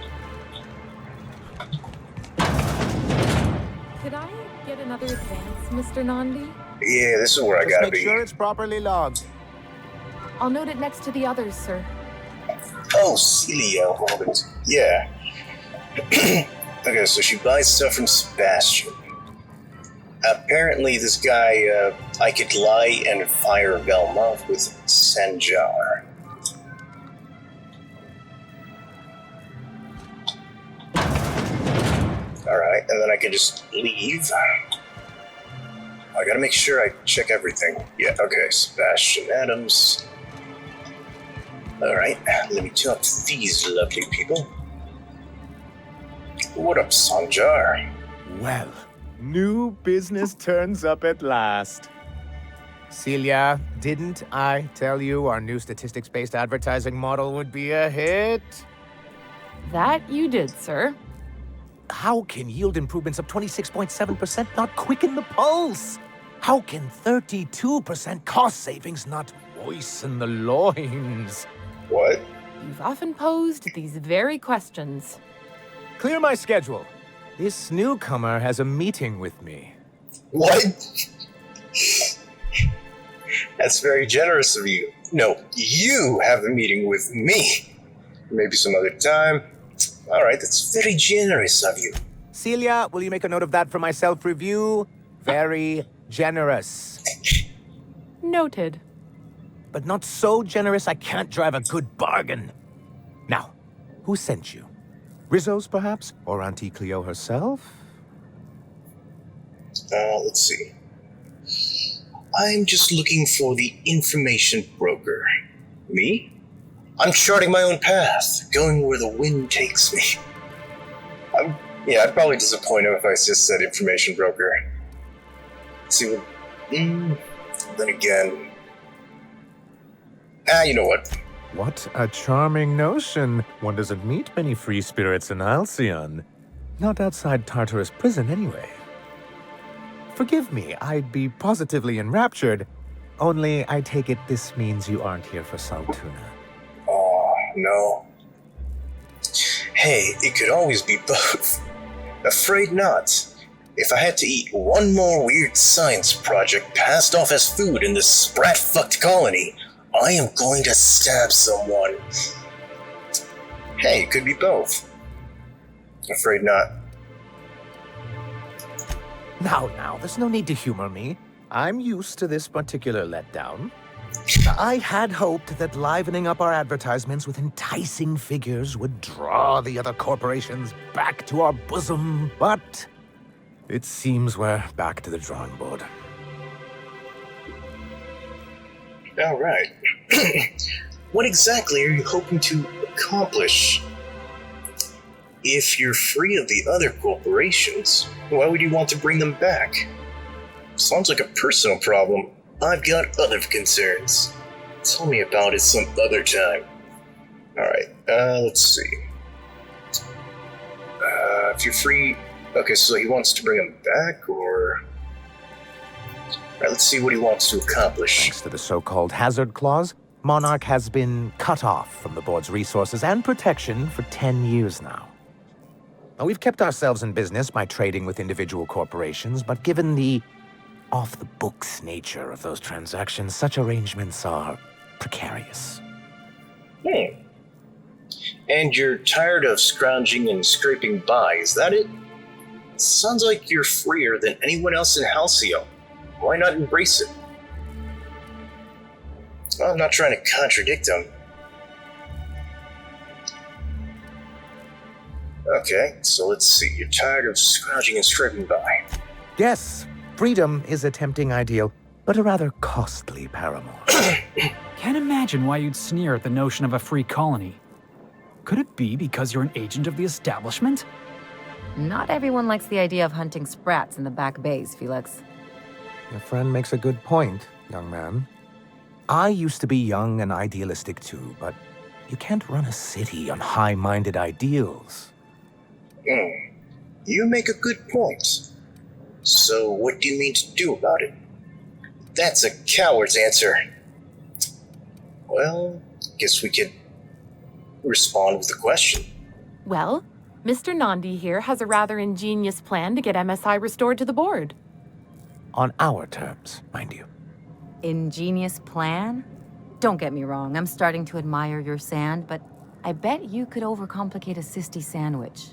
Could I get another advance, Mr. Nandi? yeah, this is where I gotta Make be. sure it's properly logged. I'll note it next to the others, sir. Oh, Celia Holdings. Yeah. Okay, so she buys stuff from Sebastian. Apparently, this guy, I could lie and fire Belmont with Sanjar. Alright, and then I can just leave. I gotta make sure I check everything. Yeah, okay, Sebastian Adams. Alright, let me talk to these lovely people. What up, Sanjar? Well, new business turns up at last. Celia, didn't I tell you our new statistics-based advertising model would be a hit? That you did, sir. How can yield improvements of 26.7% not quicken the pulse? How can 32% cost savings not moisten the loins? What? You've often posed these very questions. Clear my schedule. This newcomer has a meeting with me. What? That's very generous of you. No, you have a meeting with me. Maybe some other time. Alright, that's very generous of you. Celia, will you make a note of that for my self-review? Very generous. Noted. But not so generous I can't drive a good bargain. Now, who sent you? Rizzo's, perhaps? Or Auntie Cleo herself? Let's see. I'm just looking for the information broker. Me? I'm charting my own path, going where the wind takes me. I'd probably disappoint him if I just said information broker. Let's see what... then again... you know what? What a charming notion. One doesn't meet many free spirits in Alcyon. Not outside Tartarus prison, anyway. Forgive me, I'd be positively enraptured. Only, I take it this means you aren't here for Saltuna. Oh, no. Hey, it could always be both. Afraid not. If I had to eat one more weird science project passed off as food in this sprat-fucked colony, I am going to stab someone. Hey, it could be both. Afraid not. Now, there's no need to humor me. I'm used to this particular letdown. I had hoped that livening up our advertisements with enticing figures would draw the other corporations back to our bosom, but it seems we're back to the drawing board. All right. What exactly are you hoping to accomplish? If you're free of the other corporations, why would you want to bring them back? Sounds like a personal problem. I've got other concerns. Tell me about it some other time. Alright, let's see. If you're free... Okay, so he wants to bring them back, or... Alright, let's see what he wants to accomplish. Thanks to the so-called hazard clause, Monarch has been cut off from the board's resources and protection for 10 years now. Now, we've kept ourselves in business by trading with individual corporations, but given the off-the-books nature of those transactions, such arrangements are precarious. And you're tired of scrounging and scraping by, is that it? Sounds like you're freer than anyone else in Halcyon. Why not embrace it? Well, I'm not trying to contradict him. Okay, so let's see. You're tired of scrounging and scraping by. Yes, freedom is a tempting ideal, but a rather costly paramour. Can't imagine why you'd sneer at the notion of a free colony. Could it be because you're an agent of the establishment? Not everyone likes the idea of hunting sprats in the back bays, Felix. Your friend makes a good point, young man. I used to be young and idealistic too, but you can't run a city on high-minded ideals. You make a good point. So what do you mean to do about it? That's a coward's answer. Well, guess we could respond with a question. Well, Mr. Nandi here has a rather ingenious plan to get MSI restored to the board. On our terms, mind you. Ingenious plan? Don't get me wrong, I'm starting to admire your sand, but I bet you could overcomplicate a sisty sandwich.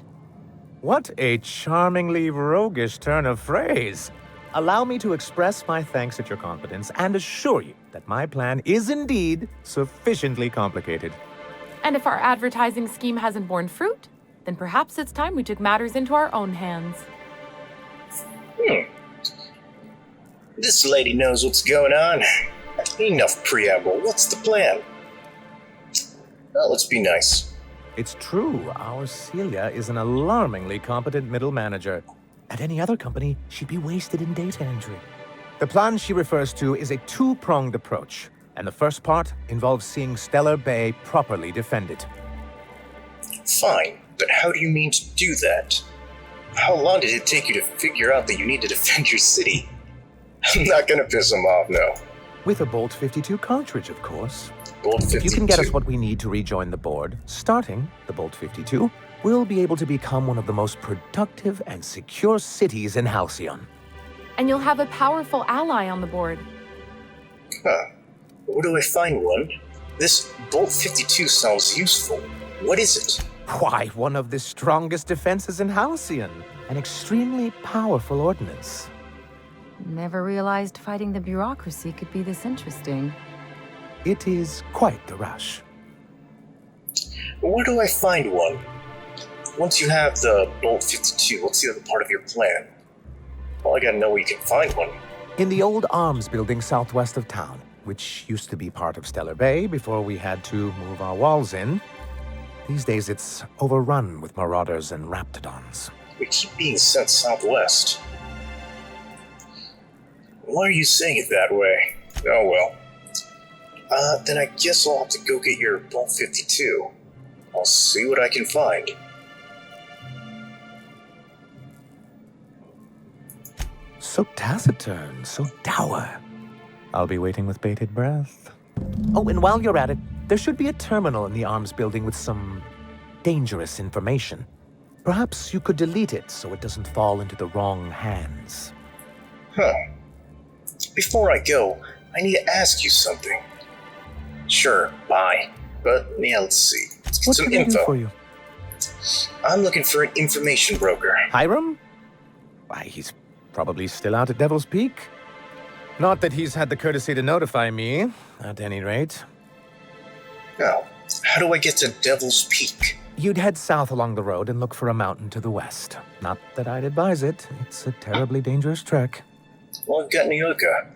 What a charmingly roguish turn of phrase. Allow me to express my thanks at your confidence and assure you that my plan is indeed sufficiently complicated. And if our advertising scheme hasn't borne fruit, then perhaps it's time we took matters into our own hands. This lady knows what's going on. Enough preamble. What's the plan? Well, let's be nice. It's true, our Celia is an alarmingly competent middle manager. At any other company, she'd be wasted in data entry. The plan she refers to is a two-pronged approach, and the first part involves seeing Stellar Bay properly defended. Fine, but how do you mean to do that? How long did it take you to figure out that you need to defend your city? I'm not gonna piss him off, no. With a Bolt 52 cartridge, of course. Bolt 52. If you can get us what we need to rejoin the board, starting the Bolt 52, we'll be able to become one of the most productive and secure cities in Halcyon. And you'll have a powerful ally on the board. Huh. Where do I find one? This Bolt 52 sounds useful. What is it? Why, one of the strongest defenses in Halcyon. An extremely powerful ordnance. Never realized fighting the bureaucracy could be this interesting. It is quite the rush. Where do I find one? Once you have the Bolt 52, what's the other part of your plan? Well, I gotta know where you can find one. In the old arms building southwest of town, which used to be part of Stellar Bay before we had to move our walls in. These days it's overrun with marauders and raptidons. We keep being sent southwest. Why are you saying it that way? Oh well. Then I guess I'll have to go get your Bolt 52. I'll see what I can find. So taciturn, so dour. I'll be waiting with bated breath. Oh, and while you're at it, there should be a terminal in the arms building with some dangerous information. Perhaps you could delete it so it doesn't fall into the wrong hands. Huh. Before I go, I need to ask you something. Sure, bye. But yeah, let's see. Let's get What some can I do info. for you? I'm looking for an information broker. Hiram? Why, he's probably still out at Devil's Peak. Not that he's had the courtesy to notify me, at any rate. Now, how do I get to Devil's Peak? You'd head south along the road and look for a mountain to the west. Not that I'd advise it. It's a terribly dangerous trek. Well, I've got Nyoka.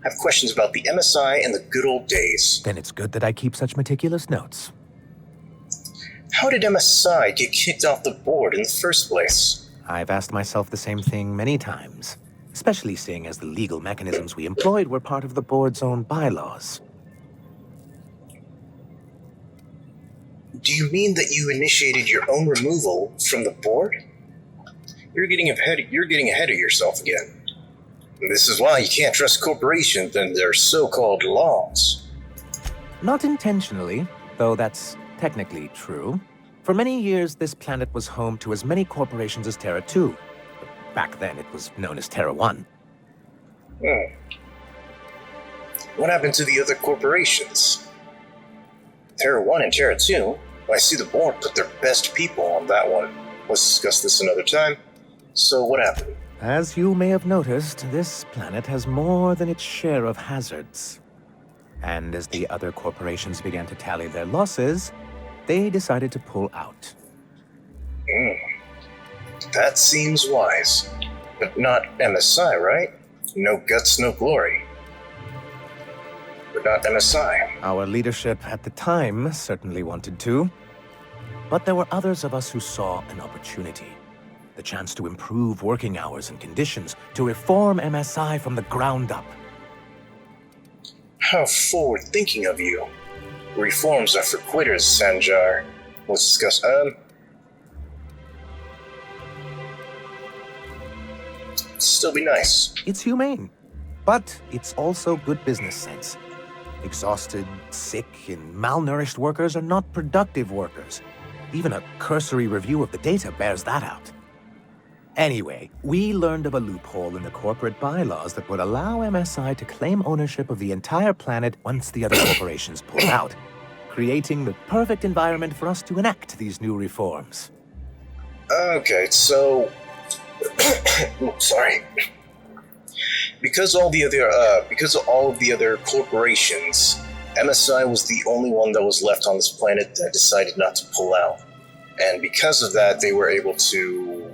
I have questions about the MSI and the good old days. Then it's good that I keep such meticulous notes. How did MSI get kicked off the board in the first place? I've asked myself the same thing many times, especially seeing as the legal mechanisms we employed were part of the board's own bylaws. Do you mean that you initiated your own removal from the board? You're getting ahead of yourself again. This is why you can't trust corporations and their so-called laws. Not intentionally, though that's technically true. For many years, this planet was home to as many corporations as Terra 2. Back then, it was known as Terra 1. What happened to the other corporations? Terra 1 and Terra 2? I see the board put their best people on that one. Let's discuss this another time. So what happened? As you may have noticed, this planet has more than its share of hazards. And as the other corporations began to tally their losses, they decided to pull out. That seems wise. But not MSI, right? No guts, no glory. But not MSI. Our leadership at the time certainly wanted to. But there were others of us who saw an opportunity. The chance to improve working hours and conditions, to reform MSI from the ground up. How forward-thinking of you. Reforms are for quitters, Sanjar. Let's discuss, still be nice. It's humane, but it's also good business sense. Exhausted, sick, and malnourished workers are not productive workers. Even a cursory review of the data bears that out. Anyway, we learned of a loophole in the corporate bylaws that would allow MSI to claim ownership of the entire planet once the other corporations pulled out, creating the perfect environment for us to enact these new reforms. Okay, so... sorry. Because all of the other corporations, MSI was the only one that was left on this planet that decided not to pull out. And because of that, they were able to,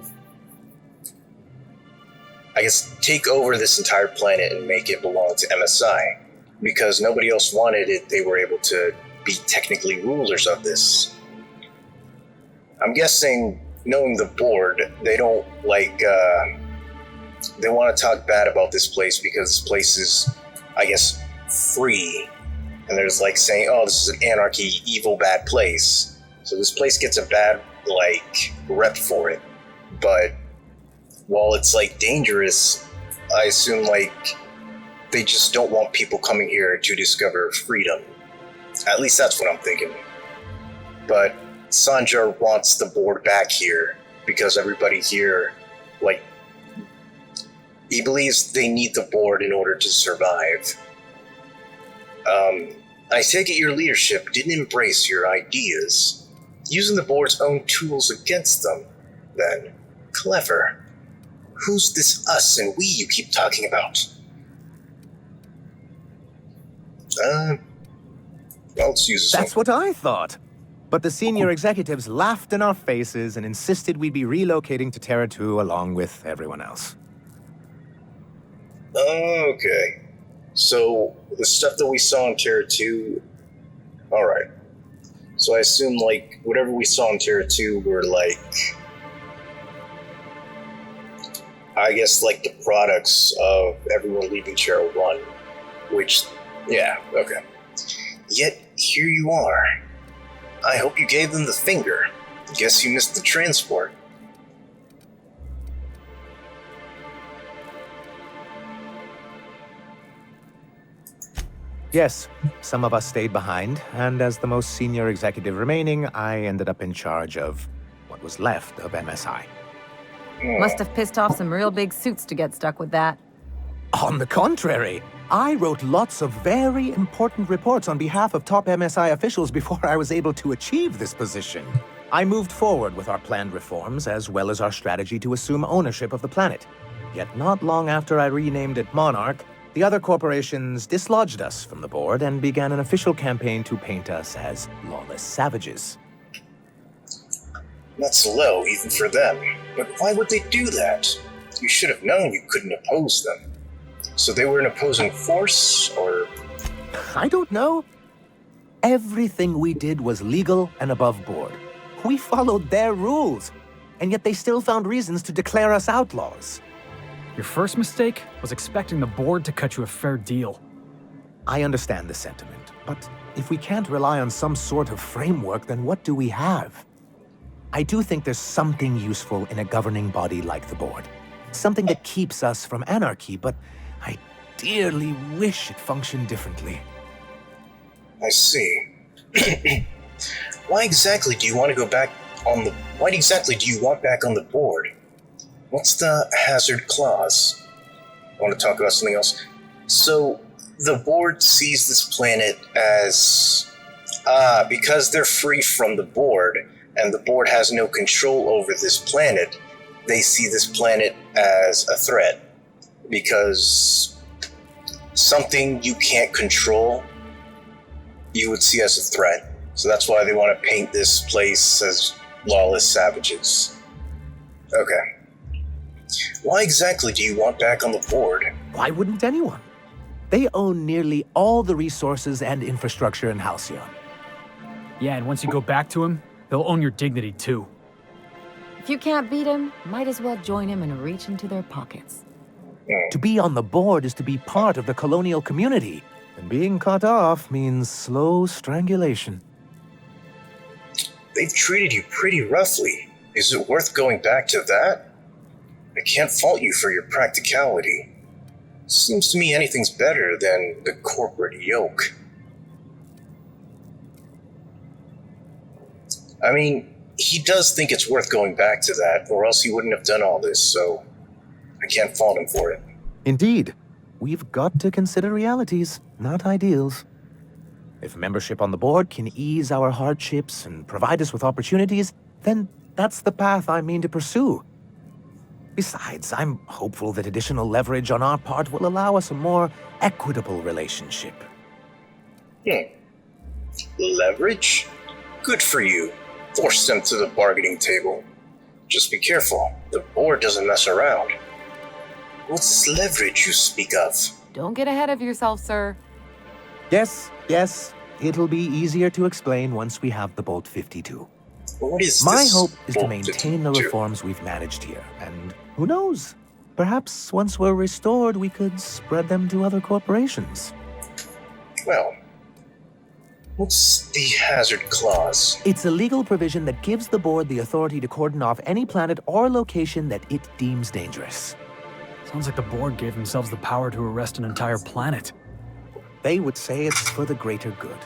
I guess, take over this entire planet and make it belong to MSI. Because nobody else wanted it, they were able to be technically rulers of this. I'm guessing, knowing the board, they don't they want to talk bad about this place because this place is, I guess, free. And there's saying, oh, this is an anarchy, evil, bad place. So this place gets a bad, rep for it. But while it's, dangerous, I assume, they just don't want people coming here to discover freedom. At least that's what I'm thinking. But Sanjar wants the board back here because everybody here, like, he believes they need the board in order to survive. I take it your leadership didn't embrace your ideas, using the board's own tools against them, then. Clever. Who's this us and we you keep talking about? Well, let's use this That's what I thought. But the senior executives laughed in our faces and insisted we'd be relocating to Terra 2 along with everyone else. Okay. So, the stuff that we saw in Terra 2... Alright. So I assume, like, whatever we saw in Terra 2 were, like... I guess, like, the products of everyone leaving Terra 1. Which, yeah, okay. Yet, here you are. I hope you gave them the finger. Guess you missed the transport. Yes, some of us stayed behind, and as the most senior executive remaining, I ended up in charge of what was left of MSI. Must have pissed off some real big suits to get stuck with that. On the contrary, I wrote lots of very important reports on behalf of top MSI officials before I was able to achieve this position. I moved forward with our planned reforms, as well as our strategy to assume ownership of the planet. Yet not long after I renamed it Monarch, the other corporations dislodged us from the board and began an official campaign to paint us as lawless savages. That's low, even for them. But why would they do that? You should have known you couldn't oppose them. So they were an opposing force, or...? I don't know. Everything we did was legal and above board. We followed their rules, and yet they still found reasons to declare us outlaws. Your first mistake was expecting the board to cut you a fair deal. I understand the sentiment, but if we can't rely on some sort of framework, then what do we have? I do think there's something useful in a governing body like the board. Something that keeps us from anarchy, but I dearly wish it functioned differently. I see. Why exactly do you want back on the board? What's the hazard clause? I want to talk about something else. So, the board sees this planet as... because they're free from the board, and the board has no control over this planet, they see this planet as a threat. Because something you can't control, you would see as a threat. So that's why they want to paint this place as lawless savages. Okay. Why exactly do you want back on the board? Why wouldn't anyone? They own nearly all the resources and infrastructure in Halcyon. Yeah, and once you go back to him, they'll own your dignity too. If you can't beat him, might as well join him and reach into their pockets. To be on the board is to be part of the colonial community, and being cut off means slow strangulation. They've treated you pretty roughly. Is it worth going back to that? I can't fault you for your practicality. Seems to me anything's better than the corporate yoke. I mean, he does think it's worth going back to that, or else he wouldn't have done all this, so I can't fault him for it. Indeed. We've got to consider realities, not ideals. If membership on the board can ease our hardships and provide us with opportunities, then that's the path I mean to pursue. Besides, I'm hopeful that additional leverage on our part will allow us a more equitable relationship. Leverage? Good for you. Force them to the bargaining table. Just be careful. The board doesn't mess around. What's this leverage you speak of? Don't get ahead of yourself, sir. Yes. It'll be easier to explain once we have the Bolt 52. What is My this hope is to Bolt maintain the 52? reforms we've managed here, and who knows? Perhaps once we're restored, we could spread them to other corporations. Well, what's the hazard clause? It's a legal provision that gives the board the authority to cordon off any planet or location that it deems dangerous. Sounds like the board gave themselves the power to arrest an entire planet. They would say it's for the greater good.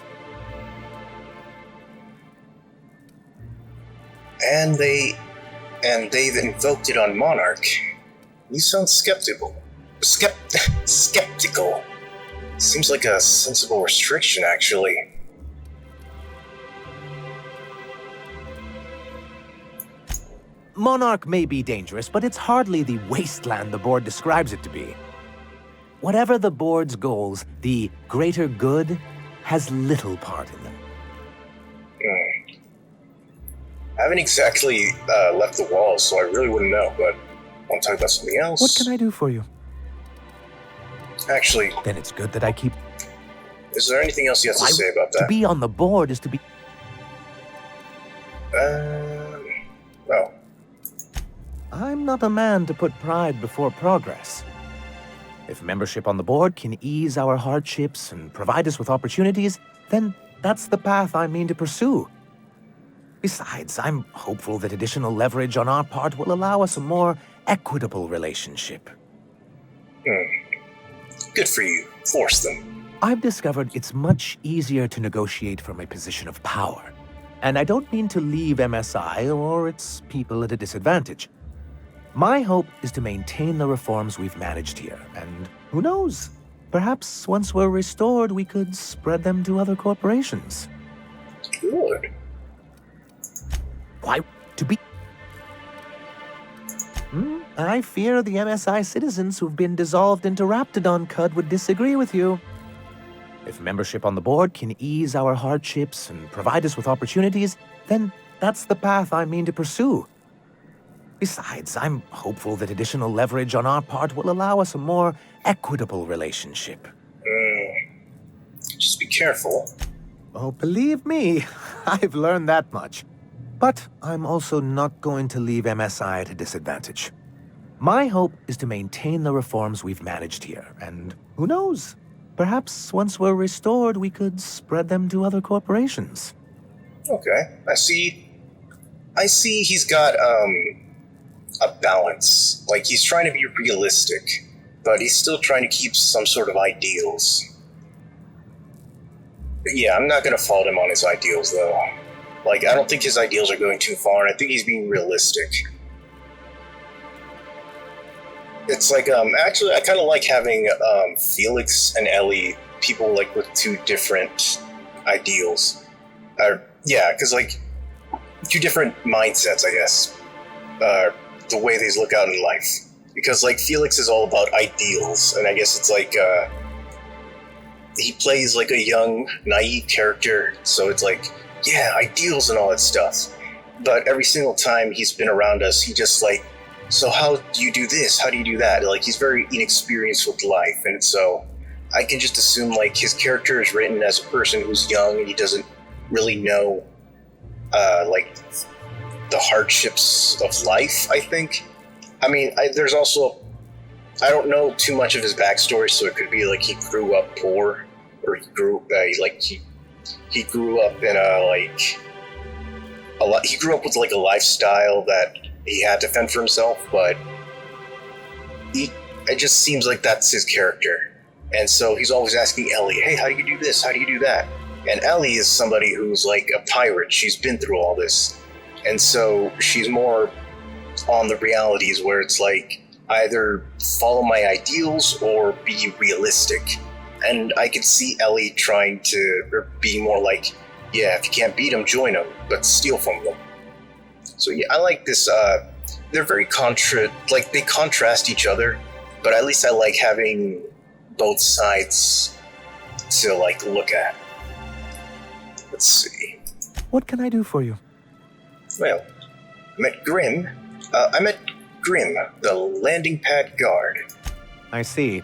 And they've invoked it on Monarch. You sound skeptical. Skeptical. Seems like a sensible restriction, actually. Monarch may be dangerous, but it's hardly the wasteland the board describes it to be. Whatever the board's goals, the greater good has little part in them. I haven't exactly left the walls, so I really wouldn't know, but I want to talk about something else. What can I do for you? Actually... Then it's good that I keep... Is there anything else you have to say about that? To be on the board is to be... No. I'm not a man to put pride before progress. If membership on the board can ease our hardships and provide us with opportunities, then that's the path I mean to pursue. Besides, I'm hopeful that additional leverage on our part will allow us a more equitable relationship. Good for you. Force them. I've discovered it's much easier to negotiate from a position of power. And I don't mean to leave MSI or its people at a disadvantage. My hope is to maintain the reforms we've managed here, and who knows? Perhaps once we're restored, we could spread them to other corporations. Good. Why, to be... I fear the MSI citizens who've been dissolved into Raptidon Cud would disagree with you. If membership on the board can ease our hardships and provide us with opportunities, then that's the path I mean to pursue. Besides, I'm hopeful that additional leverage on our part will allow us a more equitable relationship. Just be careful. Oh, believe me, I've learned that much. But I'm also not going to leave MSI at a disadvantage. My hope is to maintain the reforms we've managed here, and who knows? Perhaps once we're restored, we could spread them to other corporations. Okay, I see he's got, a balance. Like, he's trying to be realistic, but he's still trying to keep some sort of ideals. But yeah, I'm not gonna fault him on his ideals, though. Like, I don't think his ideals are going too far, and I think he's being realistic. It's like, actually, I kind of like having, Felix and Ellie, people, like, with two different ideals. Yeah, because, like, two different mindsets, I guess. The way they look out in life. Because, like, Felix is all about ideals, and I guess it's like, he plays, like, a young, naive character, so it's like, yeah, ideals and all that stuff. But every single time he's been around us, he just, like, so how do you do this? How do you do that? Like, he's very inexperienced with life, and so I can just assume, like, his character is written as a person who's young and he doesn't really know, like, the hardships of life, I think. I mean, there's also, I don't know too much of his backstory, so it could be, like, he grew up poor, or he grew up in he grew up with, like, a lifestyle that he had to fend for himself, but it just seems like that's his character. And so he's always asking Ellie, hey, how do you do this? How do you do that? And Ellie is somebody who's like a pirate. She's been through all this. And so she's more on the realities where it's like, either follow my ideals or be realistic. And I could see Ellie trying to be more like, yeah, if you can't beat them, join them, but steal from them. So yeah, I like this, they're very they contrast each other, but at least I like having both sides to, like, look at. Let's see. What can I do for you? Well, I met Grim, the landing pad guard. I see.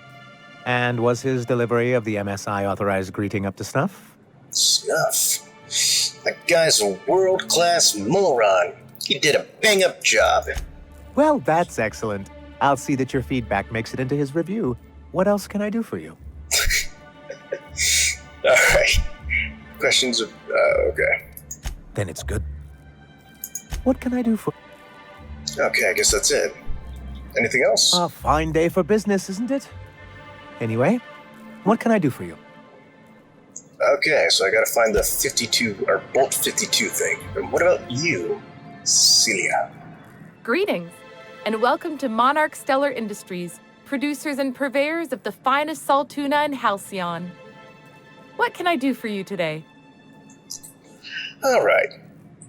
And was his delivery of the MSI authorized greeting up to snuff? Snuff? That guy's a world-class moron. He did a bang-up job. Well, that's excellent. I'll see that your feedback makes it into his review. What else can I do for you? Alright. Questions of... okay. Then it's good. What can I do for... Okay, I guess that's it. Anything else? A fine day for business, isn't it? Anyway, what can I do for you? Okay, so I gotta find the 52, or Bolt 52 thing. And what about you, Celia? Greetings, and welcome to Monarch Stellar Industries, producers and purveyors of the finest salt tuna in Halcyon. What can I do for you today? Alright.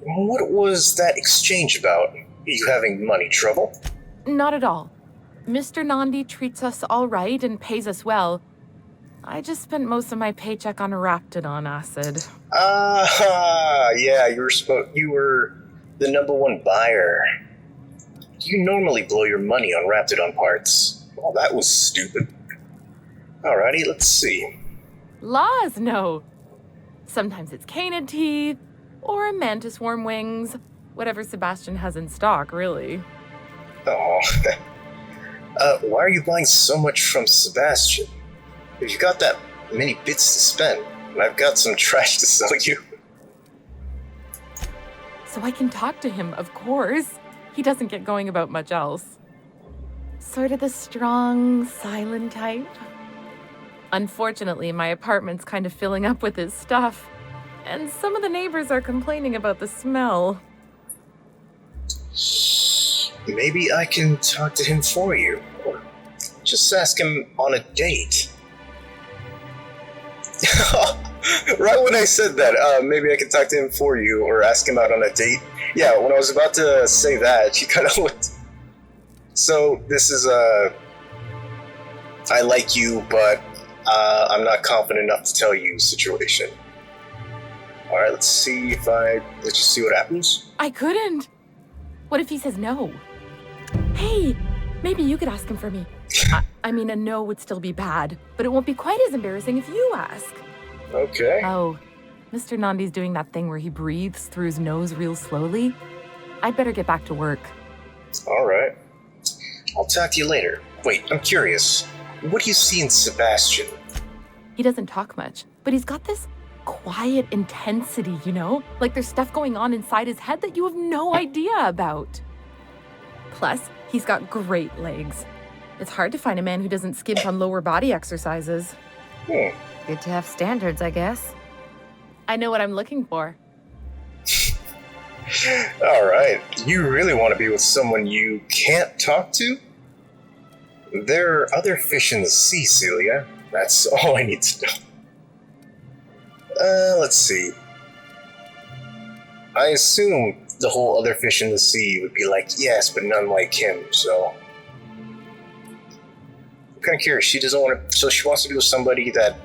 What was that exchange about? Are you having money trouble? Not at all. Mr. Nandi treats us all right and pays us well. I just spent most of my paycheck on Raptidon acid. Yeah, you were the #1 buyer. You normally blow your money on Raptidon parts. Well, that was stupid. Alrighty, let's see. Laws, no. Sometimes it's canid teeth, or mantis worm wings. Whatever Sebastian has in stock, really. Oh. Why are you buying so much from Sebastian? If you got that many bits to spend, and I've got some trash to sell you. So I can talk to him, of course. He doesn't get going about much else. Sort of the strong, silent type. Unfortunately, my apartment's kind of filling up with his stuff, and some of the neighbors are complaining about the smell. Maybe I can talk to him for you, or just ask him on a date. Right when I said that, maybe I can talk to him for you, or ask him out on a date. Yeah, when I was about to say that, she kind of looked. So, this is I like you, but I'm not confident enough to tell you situation. Alright, let's see if I let you see what happens. I couldn't. What if he says no? Hey, maybe you could ask him for me. I mean, a no would still be bad, but it won't be quite as embarrassing if you ask. Okay. Oh, Mr. Nandi's doing that thing where he breathes through his nose real slowly. I'd better get back to work. Alright. I'll talk to you later. Wait, I'm curious. What do you see in Sebastian? He doesn't talk much, but he's got this quiet intensity, you know? Like there's stuff going on inside his head that you have no idea about. Plus, he's got great legs. It's hard to find a man who doesn't skimp on lower body exercises. Good to have standards, I guess. I know what I'm looking for. Alright, you really want to be with someone you can't talk to? There are other fish in the sea, Celia. That's all I need to know. Let's see. I assume the whole other fish in the sea would be like, yes, but none like him, so... I'm kind of curious, she doesn't want to... So she wants to be with somebody that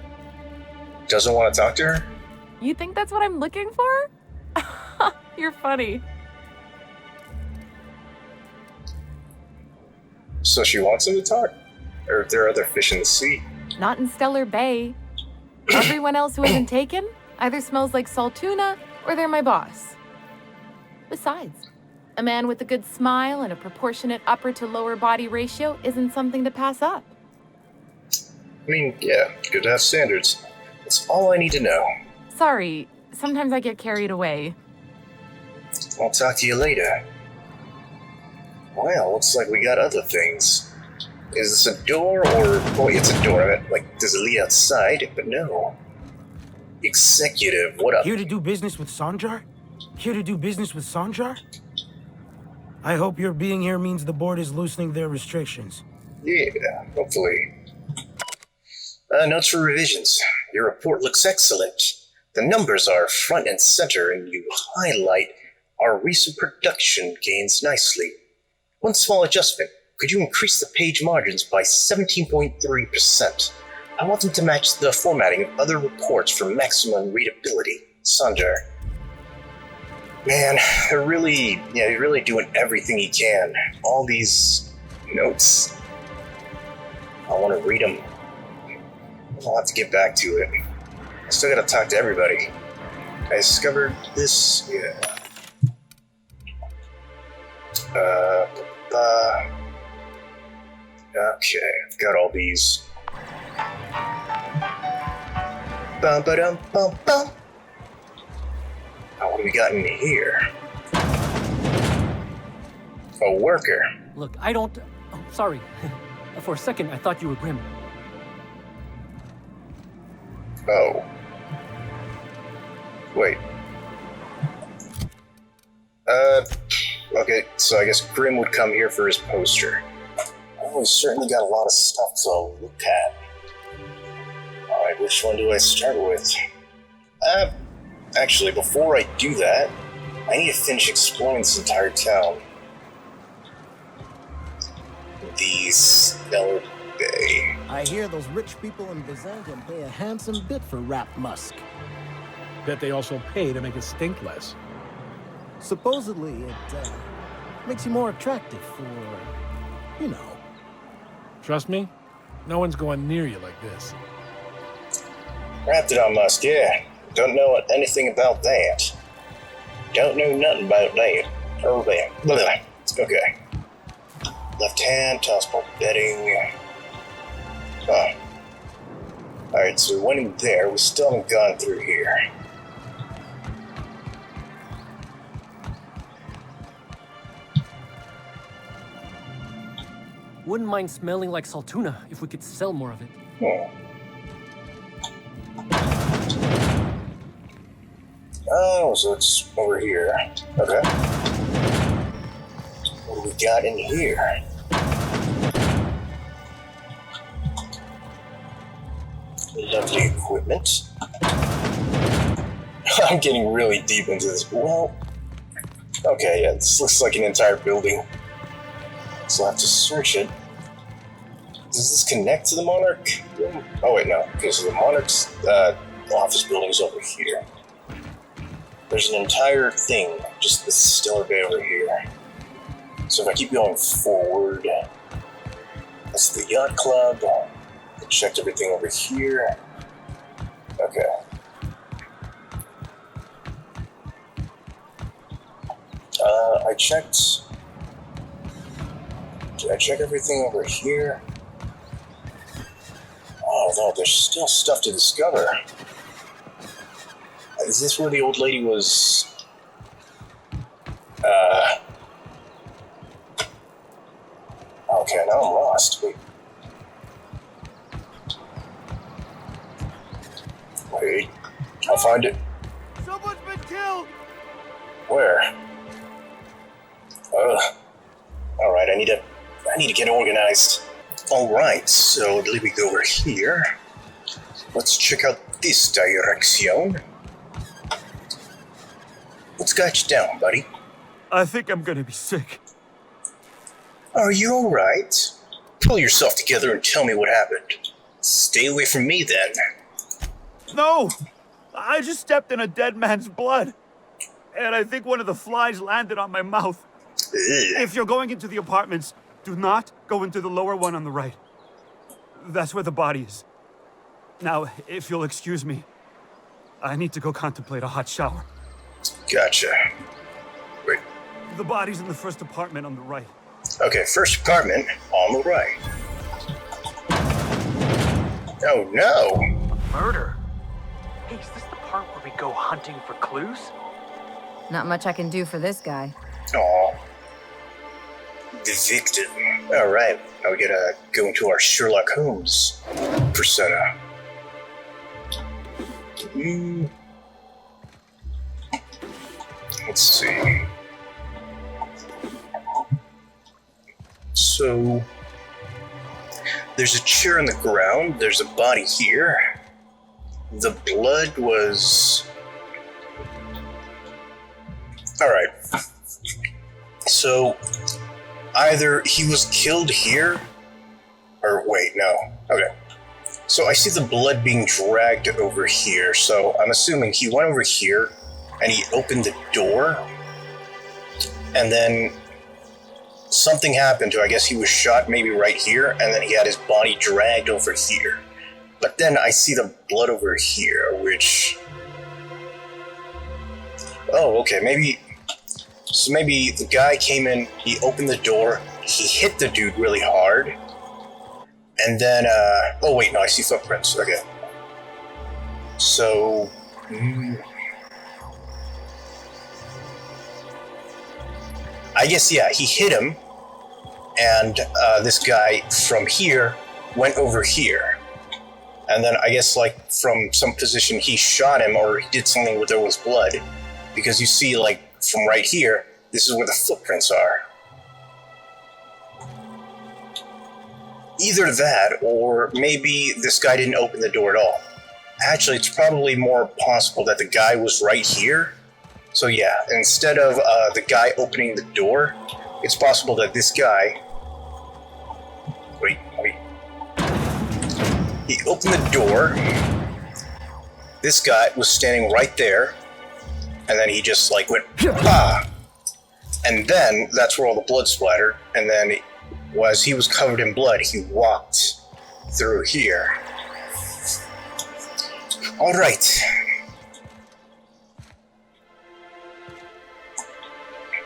doesn't want to talk to her? You think that's what I'm looking for? You're funny. So she wants him to talk? Or if there are other fish in the sea? Not in Stellar Bay. Everyone else who isn't taken either smells like salt tuna or they're my boss. Besides, a man with a good smile and a proportionate upper to lower body ratio isn't something to pass up. I mean, yeah, good to have standards. That's all I need to know. Sorry, sometimes I get carried away. I'll talk to you later. Well, looks like we got other things. Is this a door or... Oh, it's a door. I meant, like, does it lead outside? But no. Executive, what up? Here to do business with Sanjar? Here to do business with Sanjar? I hope your being here means the board is loosening their restrictions. Yeah, hopefully. Notes for revisions. Your report looks excellent. The numbers are front and center, and you highlight our recent production gains nicely. One small adjustment. Could you increase the page margins by 17.3%? I want them to match the formatting of other reports for maximum readability. Sanjar. Man, they're really doing everything he can. All these notes. I want to read them. I'll have to get back to it. I still gotta talk to everybody. I discovered this, yeah. Okay, I've got all these. Bum ba dum bum bum. Now, what do we got in here? A worker. Look, I don't... sorry. For a second, I thought you were Grim. Oh. Wait. Okay, so I guess Grim would come here for his poster. Oh, he's certainly got a lot of stuff to look at. Alright, which one do I start with? Actually, before I do that, I need to finish exploring this entire town. The Stellar Bay. I hear those rich people in Byzantium pay a handsome bit for wrapped musk. Bet they also pay to make it stink less. Supposedly, it makes you more attractive for, you know. Trust me, no one's going near you like this. Wrapped it on musk, yeah. Don't know anything about that. Don't know nothing about that. Oh, man. Okay. Left hand, transport bedding. Oh. Alright, so we went in there. We still haven't gone through here. Wouldn't mind smelling like saltuna if we could sell more of it. Oh, so it's over here. Okay. What do we got in here? Lovely equipment. I'm getting really deep into this. Well, okay, yeah, this looks like an entire building. So I'll have to search it. Does this connect to the Monarch room? Oh wait, no. Okay, so the Monarch's office building is over here. There's an entire thing, just the Stellar Bay over here. So if I keep going forward, that's the Yacht Club. I checked everything over here. Okay. I checked. Did I check everything over here? Oh no, there's still stuff to discover. Is this where the old lady was? Okay, now I'm lost. Wait. I'll find it. Someone's been killed! Where? Alright, I need to get organized. Alright, so let me go over here. Let's check out this direction. What's got you down, buddy? I think I'm gonna be sick. Are you alright? Pull yourself together and tell me what happened. Stay away from me, then. No! I just stepped in a dead man's blood. And I think one of the flies landed on my mouth. If you're going into the apartments, do not go into the lower one on the right. That's where the body is. Now, if you'll excuse me, I need to go contemplate a hot shower. Gotcha. Wait. The body's in the first apartment on the right. Okay, first apartment on the right. Oh no! Murder? Hey, is this the part where we go hunting for clues? Not much I can do for this guy. Aw. The victim. Alright, now we gotta go into our Sherlock Holmes persona. Let's see. So, there's a chair on the ground, there's a body here. The blood was... Alright. So, either he was killed here, or wait, no. Okay. So I see the blood being dragged over here, so I'm assuming he went over here, and he opened the door, and then something happened to, I guess he was shot maybe right here, and then he had his body dragged over here. But then I see the blood over here, which... Oh, okay, maybe... So maybe the guy came in, he opened the door, he hit the dude really hard, and then, oh wait, no, I see footprints, okay. So... I guess, yeah, he hit him, and this guy from here went over here. And then I guess like from some position he shot him or he did something where there was blood. Because you see like from right here, this is where the footprints are. Either that, or maybe this guy didn't open the door at all. Actually, it's probably more possible that the guy was right here. So yeah, instead of the guy opening the door, it's possible that this guy... Wait. He opened the door. This guy was standing right there. And then he just like went, ah! And then that's where all the blood splattered. And then as he was covered in blood, he walked through here. All right.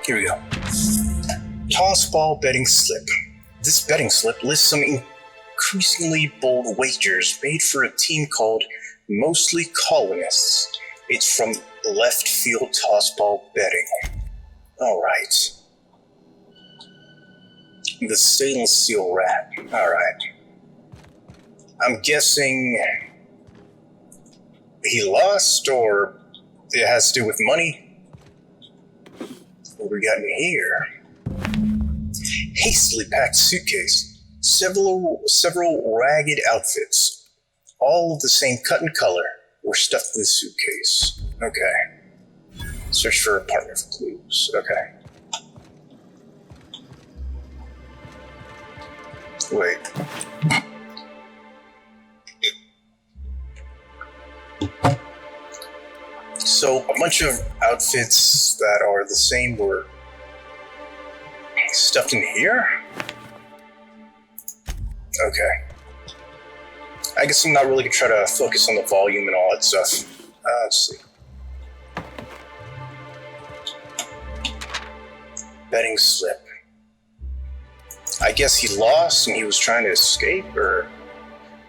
Here we go. Toss ball betting slip. This betting slip lists some increasingly bold wagers made for a team called Mostly Colonists. It's from Left Field Toss Ball Betting. All right. The stainless steel rat. All right. I'm guessing he lost, or it has to do with money. What we got in here? Hastily packed suitcase. Several ragged outfits, all of the same cut and color, were stuffed in the suitcase. Okay. Search for a partner for clues. Okay. Wait. So a bunch of outfits that are the same were stuffed in here? Okay. I guess I'm not really gonna try to focus on the volume and all that stuff. Let's see. Betting slip. I guess he lost and he was trying to escape, or...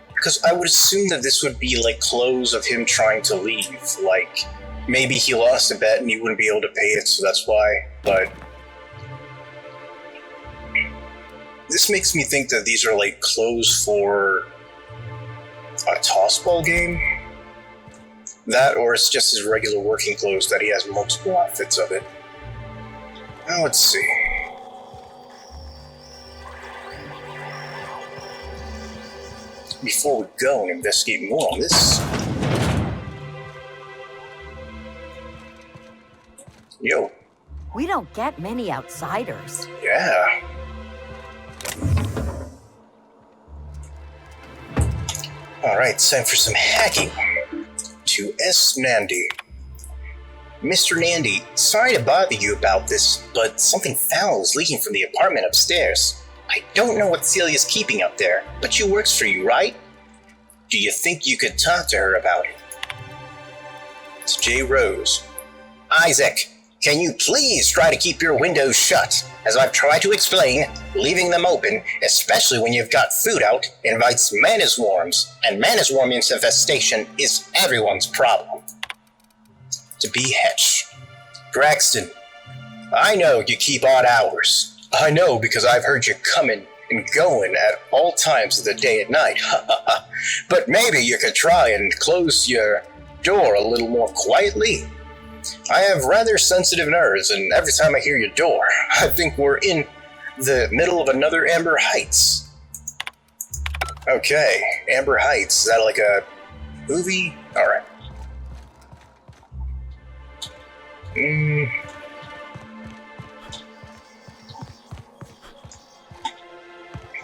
Because I would assume that this would be like clothes of him trying to leave. Like, maybe he lost a bet and he wouldn't be able to pay it, so that's why. But this makes me think that these are like clothes for a toss ball game. That, or it's just his regular working clothes that he has multiple outfits of it. Now let's see. Before we go and investigate more on this. Yo. We don't get many outsiders. Yeah. Alright, time for some hacking. To S. Nandy. Mr. Nandy, sorry to bother you about this, but something foul is leaking from the apartment upstairs. I don't know what Celia's keeping up there, but she works for you, right? Do you think you could talk to her about it? It's J. Rose. Isaac, can you please try to keep your windows shut? As I've tried to explain, leaving them open, especially when you've got food out, invites man-swarms, and man-swarm infestation is everyone's problem. To B. Hetch. Braxton, I know you keep odd hours. I know because I've heard you coming and going at all times of the day and night. But maybe you could try and close your door a little more quietly. I have rather sensitive nerves, and every time I hear your door, I think we're in the middle of another Amber Heights. Okay, Amber Heights. Is that like a movie? Alright.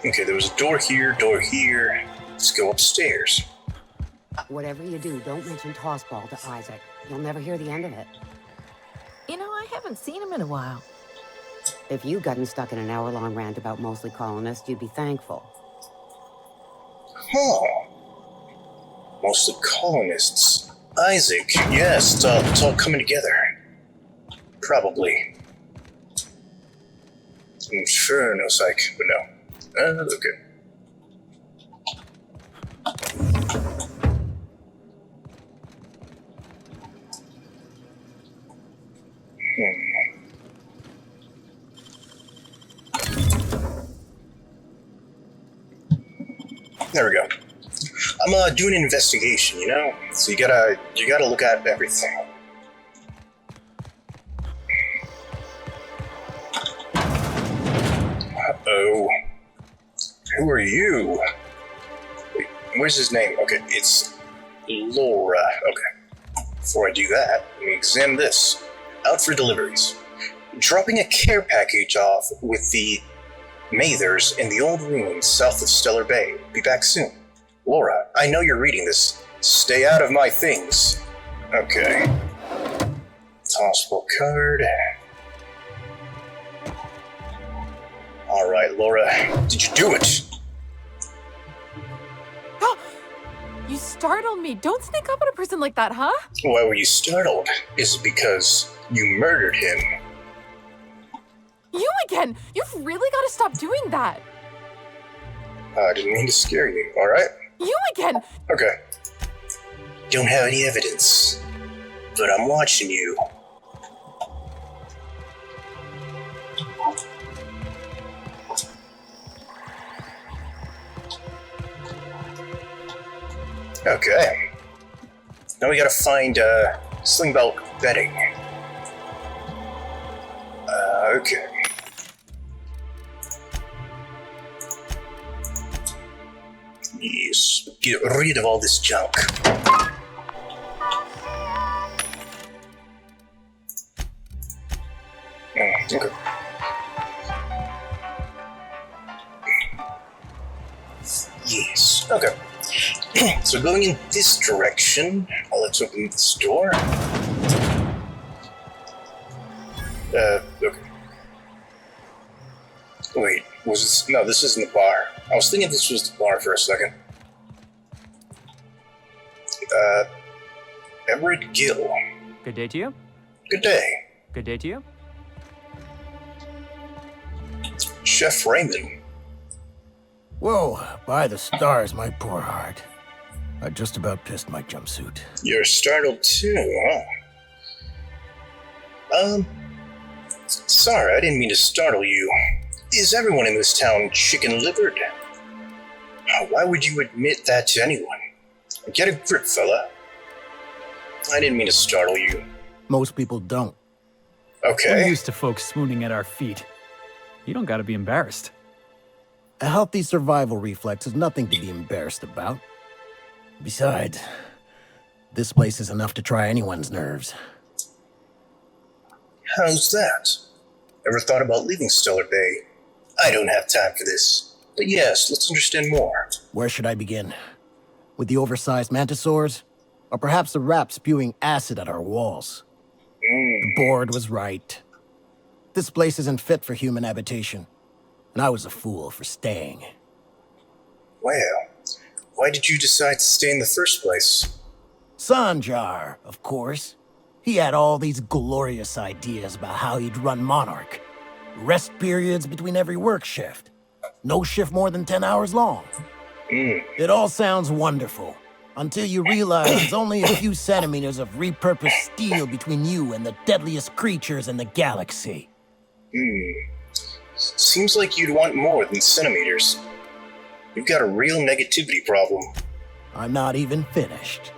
Okay, there was a door here, door here. Let's go upstairs. Whatever you do, don't mention tossball to Isaac. You'll never hear the end of it. You know, I haven't seen him in a while. If you'd gotten stuck in an hour-long rant about mostly colonists, you'd be thankful. Huh. Mostly colonists. Isaac, yes, it's all coming together. Probably. Inferno psych, but no. Okay. There we go. I'm doing an investigation, you know? So you gotta look at everything. Uh-oh. Who are you? Wait, where's his name? Okay, it's Laura. Okay. Before I do that, let me examine this. Out for deliveries. Dropping a care package off with the Mathers in the old ruins south of Stellar Bay. Be back soon. Laura, I know you're reading this. Stay out of my things. Okay. Hospital card. Alright, Laura. Did you do it? You startled me. Don't sneak up on a person like that, huh? Why were you startled? Is it because you murdered him? You again! You've really got to stop doing that! I didn't mean to scare you, alright? You again! Okay. Don't have any evidence, but I'm watching you. Okay. Now we gotta find, Slingbelt bedding. Okay. Yes. Get rid of all this junk. Okay. Yes. Okay. So going in this direction, let's open this door. Okay. Wait, was this? No, this isn't the bar. I was thinking this was the bar for a second. Everett Gill. Good day to you. Good day. Good day to you. Chef Raymond. Whoa, by the stars, my poor heart. I just about pissed my jumpsuit. You're startled too, huh? Sorry, I didn't mean to startle you. Is everyone in this town chicken-livered? Why would you admit that to anyone? Get a grip, fella. I didn't mean to startle you. Most people don't. Okay. We're used to folks swooning at our feet. You don't gotta be embarrassed. A healthy survival reflex is nothing to be embarrassed about. Besides, this place is enough to try anyone's nerves. How's that? Ever thought about leaving Stellar Bay? I don't have time for this. But yes, let's understand more. Where should I begin? With the oversized mantisaurs? Or perhaps the rats spewing acid at our walls? The board was right. This place isn't fit for human habitation. And I was a fool for staying. Well, why did you decide to stay in the first place? Sanjar, of course. He had all these glorious ideas about how he'd run Monarch. Rest periods between every work shift. No shift more than 10 hours long. It all sounds wonderful, until you realize there's only a few centimeters of repurposed steel between you and the deadliest creatures in the galaxy. Seems like you'd want more than centimeters. You've got a real negativity problem. I'm not even finished.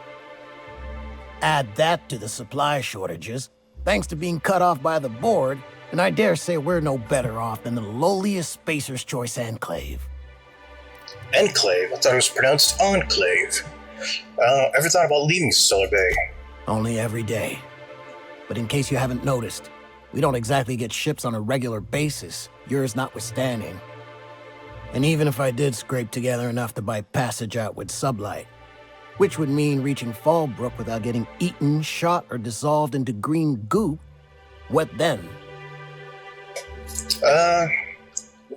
Add that to the supply shortages, thanks to being cut off by the board, and I dare say we're no better off than the lowliest Spacer's Choice Enclave. Enclave? I thought it was pronounced Enclave. Ever thought about leaving Stellar Bay? Only every day. But in case you haven't noticed, we don't exactly get ships on a regular basis, yours notwithstanding. And even if I did scrape together enough to buy passage out with sublight, which would mean reaching Fallbrook without getting eaten, shot, or dissolved into green goop, what then?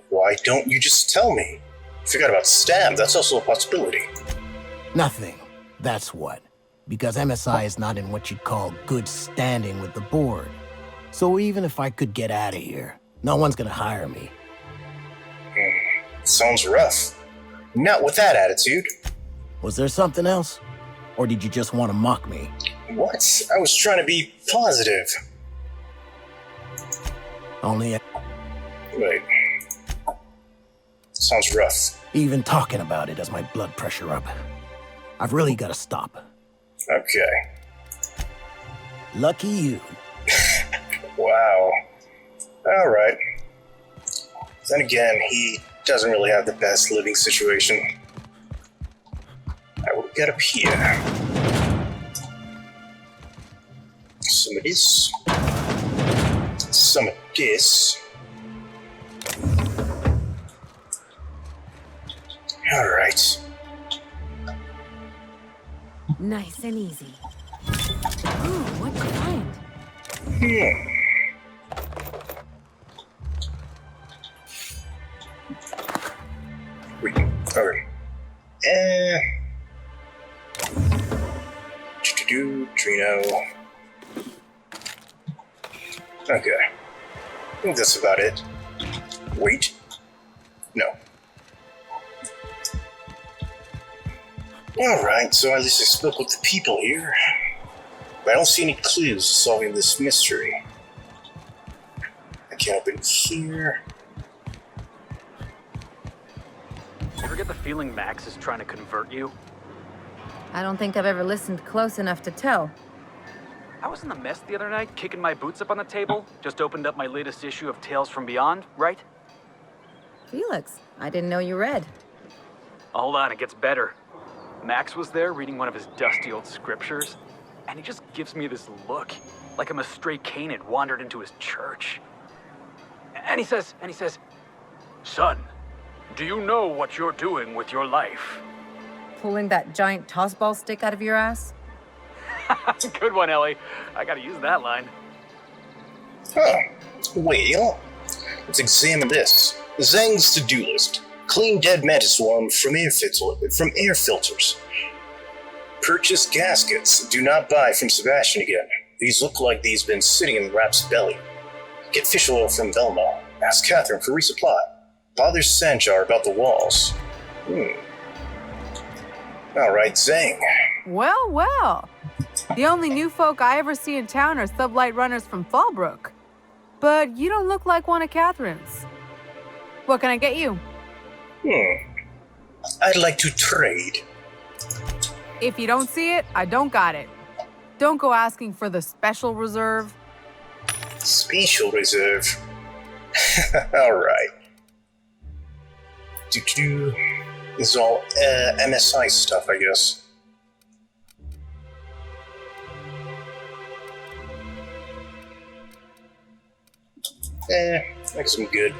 Why don't you just tell me? Forgot about Stab, that's also a possibility. Nothing. That's what. Because MSI is not in what you'd call good standing with the board. So even if I could get out of here, no one's gonna hire me. Sounds rough. Not with that attitude. Was there something else? Or did you just want to mock me? What? I was trying to be positive. Only... Wait. Sounds rough. Even talking about it has my blood pressure up. I've really got to stop. Okay. Lucky you. Wow. Alright. Then again, he doesn't really have the best living situation. I will get up here. Some of this. Some of this. Alright. Nice and easy. Ooh, what'd you find? Wait, alright. Trino. Okay. I think that's about it. Wait. No. Alright, so at least I spoke with the people here. But I don't see any clues to solving this mystery. I can't open here. You ever get the feeling Max is trying to convert you? I don't think I've ever listened close enough to tell. I was in the mess the other night, kicking my boots up on the table. Just opened up my latest issue of Tales from Beyond, right? Felix, I didn't know you read. Hold on, it gets better. Max was there reading one of his dusty old scriptures, and he just gives me this look, like I'm a stray Cain had wandered into his church. And he says, "Son, do you know what you're doing with your life?" Pulling that giant tossball stick out of your ass? Good one, Ellie. I gotta use that line. Huh. Well, let's examine this. Zhang's to-do list. Clean dead mantis swarm from air filters. Purchase gaskets. Do not buy from Sebastian again. These look like these been sitting in the rap's belly. Get fish oil from Velma. Ask Catherine for resupply. Bother Sanjar about the walls. Alright, Zhang. Well, well. The only new folk I ever see in town are sublight runners from Fallbrook. But you don't look like one of Catherine's. What can I get you? I'd like to trade. If you don't see it, I don't got it. Don't go asking for the special reserve. Special reserve. Alright. This is all MSI stuff, I guess. I guess I'm good.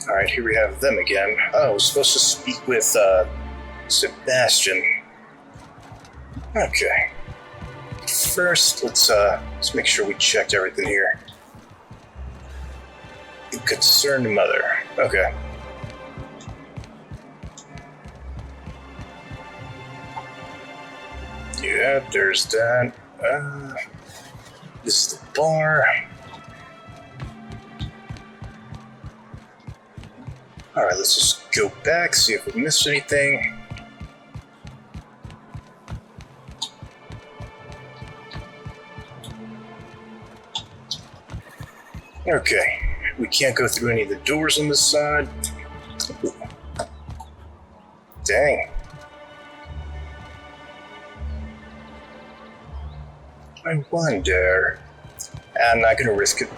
Alright, here we have them again. Oh, I was supposed to speak with, Sebastian. Okay. First, let's make sure we checked everything here. Concerned mother. Okay. Yeah, there's that. This is the bar. Alright, let's just go back, see if we missed anything. Okay, we can't go through any of the doors on this side. Dang. I wonder. I'm not gonna risk it.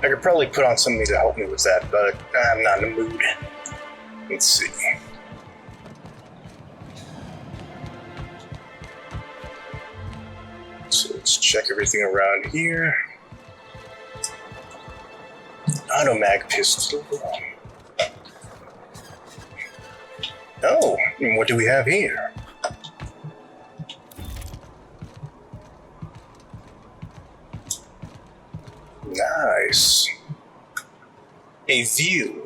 I could probably put on somebody to help me with that, but I'm not in the mood. Let's see. So let's check everything around here. Automag pistol. Oh, and what do we have here? Nice. A view.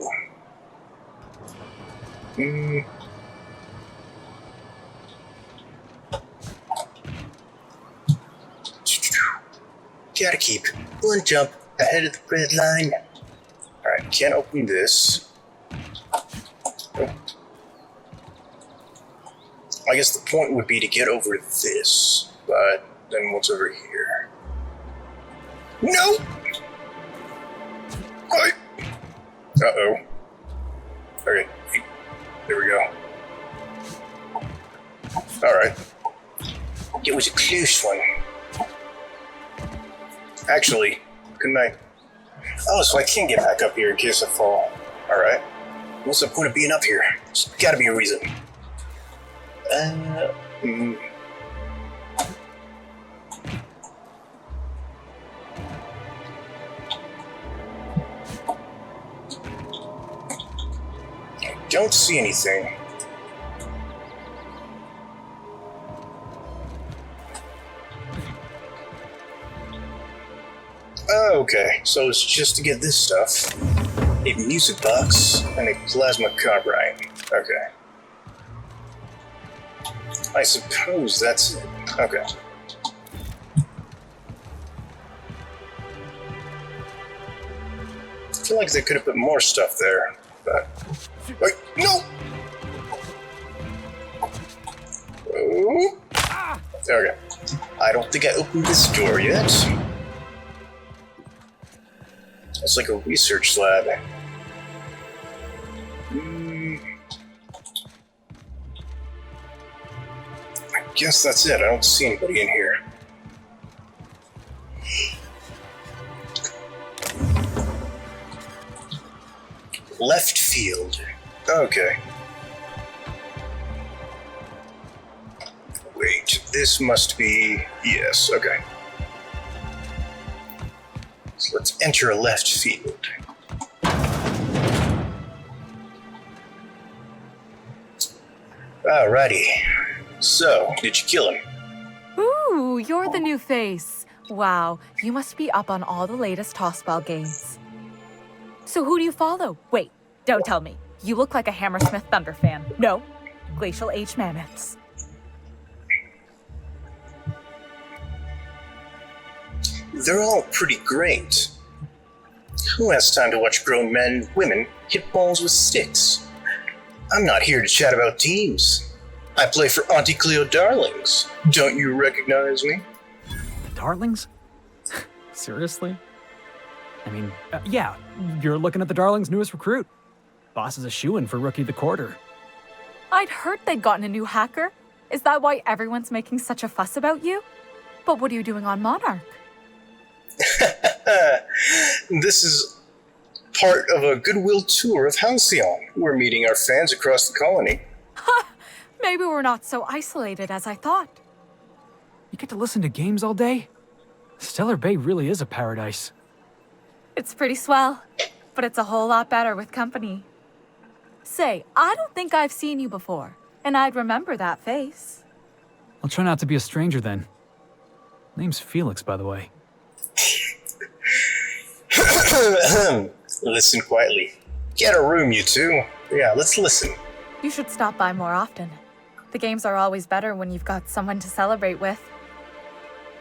Gotta keep one jump ahead of the red line. Alright, can't open this. Oh. I guess the point would be to get over this, but then what's over here? No! Wait! Uh-oh. Okay, there we go. Alright. It was a close one. Actually, couldn't I? Oh, so I can get back up here in case I fall. Alright. What's the point of being up here? There's gotta be a reason. I don't see anything. Okay, so it's just to get this stuff. A music box and a plasma carbine. Okay. I suppose that's it. Okay. I feel like they could have put more stuff there, but... Wait, no! Oh. Okay. I don't think I opened this door yet. It's like a research lab. I guess that's it. I don't see anybody in here. Left field. Okay. Wait, this must be... Yes, okay. So let's enter a left field. Alrighty. So, did you kill him? Ooh, you're the new face. Wow, you must be up on all the latest tossball games. So who do you follow? Wait, don't tell me. You look like a Hammersmith Thunder fan. No, Glacial H Mammoths. They're all pretty great. Who has time to watch grown men and women hit balls with sticks? I'm not here to chat about teams. I play for Auntie Cleo Darlings. Don't you recognize me? Darlings? Seriously? I mean, yeah, you're looking at the Darlings' newest recruit. Boss is a shoo-in for Rookie of the Quarter. I'd heard they'd gotten a new hacker. Is that why everyone's making such a fuss about you? But what are you doing on Monarch? This is part of a goodwill tour of Halcyon. We're meeting our fans across the colony. Maybe we're not so isolated as I thought. You get to listen to games all day? Stellar Bay really is a paradise. It's pretty swell, but it's a whole lot better with company. Say, I don't think I've seen you before, and I'd remember that face. I'll try not to be a stranger then. Name's Felix, by the way. Listen quietly. Get a room, you two. Yeah, let's listen. You should stop by more often. The games are always better when you've got someone to celebrate with.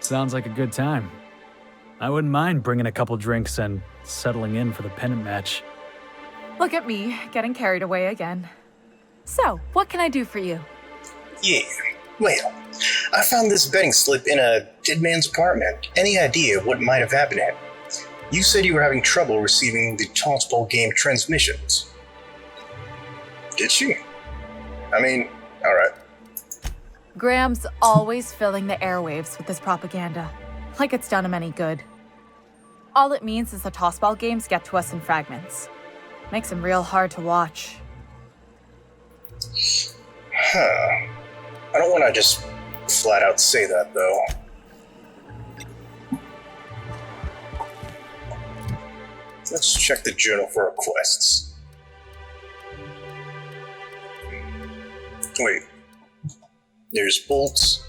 Sounds like a good time. I wouldn't mind bringing a couple drinks and settling in for the pennant match. Look at me, getting carried away again. So, what can I do for you? Yeah, well, I found this betting slip in a dead man's apartment. Any idea what might have happened to him? You said you were having trouble receiving the tossball game transmissions. Did she? I mean, alright. Graham's always filling the airwaves with his propaganda, like it's done him any good. All it means is the tossball games get to us in fragments. Makes him real hard to watch. Huh. I don't want to just flat out say that, though. Let's check the journal for requests. Wait. There's bolts.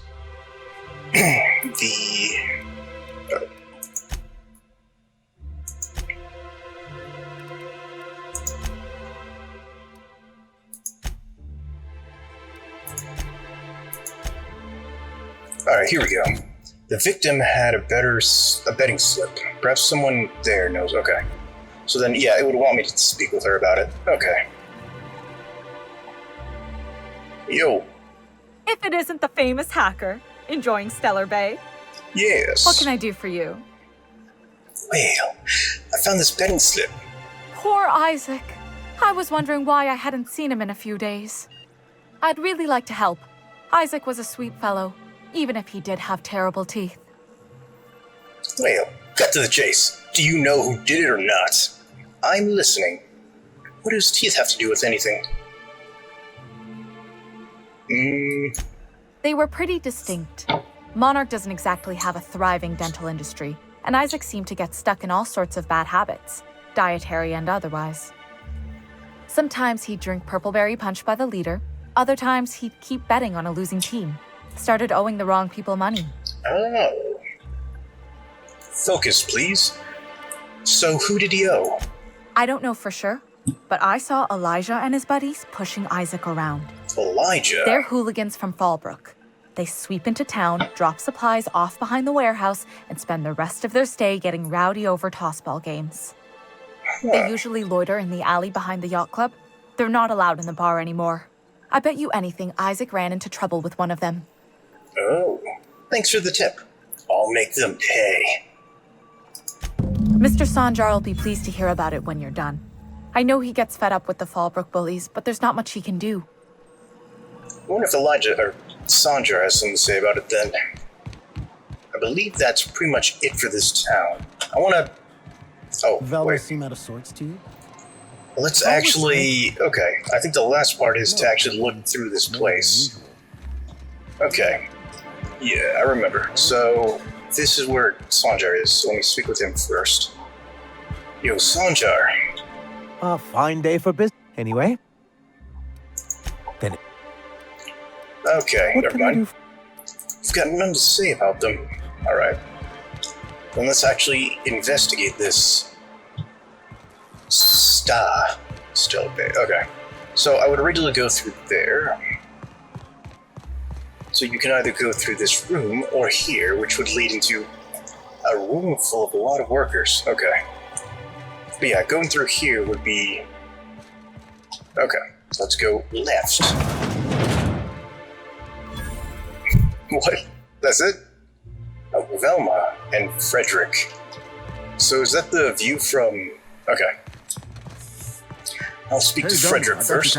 Alright, here we go. The victim had a betting slip. Perhaps someone there knows. Okay. So then, yeah, it would want me to speak with her about it. Okay. Yo. If it isn't the famous hacker, enjoying Stellar Bay. Yes. What can I do for you? Well, I found this betting slip. Poor Isaac. I was wondering why I hadn't seen him in a few days. I'd really like to help. Isaac was a sweet fellow, even if he did have terrible teeth. Well, cut to the chase. Do you know who did it or not? I'm listening. What do his teeth have to do with anything? They were pretty distinct. Monarch doesn't exactly have a thriving dental industry, and Isaac seemed to get stuck in all sorts of bad habits, dietary and otherwise. Sometimes he'd drink purpleberry punch by the liter, other times he'd keep betting on a losing team. Started owing the wrong people money. Oh. Focus, please. So who did he owe? I don't know for sure, but I saw Elijah and his buddies pushing Isaac around. Elijah? They're hooligans from Fallbrook. They sweep into town, drop supplies off behind the warehouse, and spend the rest of their stay getting rowdy over tossball games. They usually loiter in the alley behind the Yacht Club. They're not allowed in the bar anymore. I bet you anything Isaac ran into trouble with one of them. Oh, thanks for the tip. I'll make them pay. Mr. Sanjar will be pleased to hear about it when you're done. I know he gets fed up with the Fallbrook bullies, but there's not much he can do. I wonder if Elijah or Sanjar has something to say about it then. I believe that's pretty much it for this town. I want to... Oh, Velma wait. seem out of sorts to you? Let's actually... Okay, I think the last part is to actually look through this place. Okay. Yeah, I remember. So, this is where Sanjar is, so let me speak with him first. Yo, Sanjar. A fine day for business. Anyway. Then. Okay, never mind. You've got nothing to say about them. Alright. Then let's actually investigate this. Still okay. Okay. So I would originally go through there. So you can either go through this room or here, which would lead into a room full of a lot of workers. Okay. But yeah, going through here would be... Okay, let's go left. What? That's it? Oh, Velma and Frederick. So is that the view from... Okay. I'll speak to Frederick first.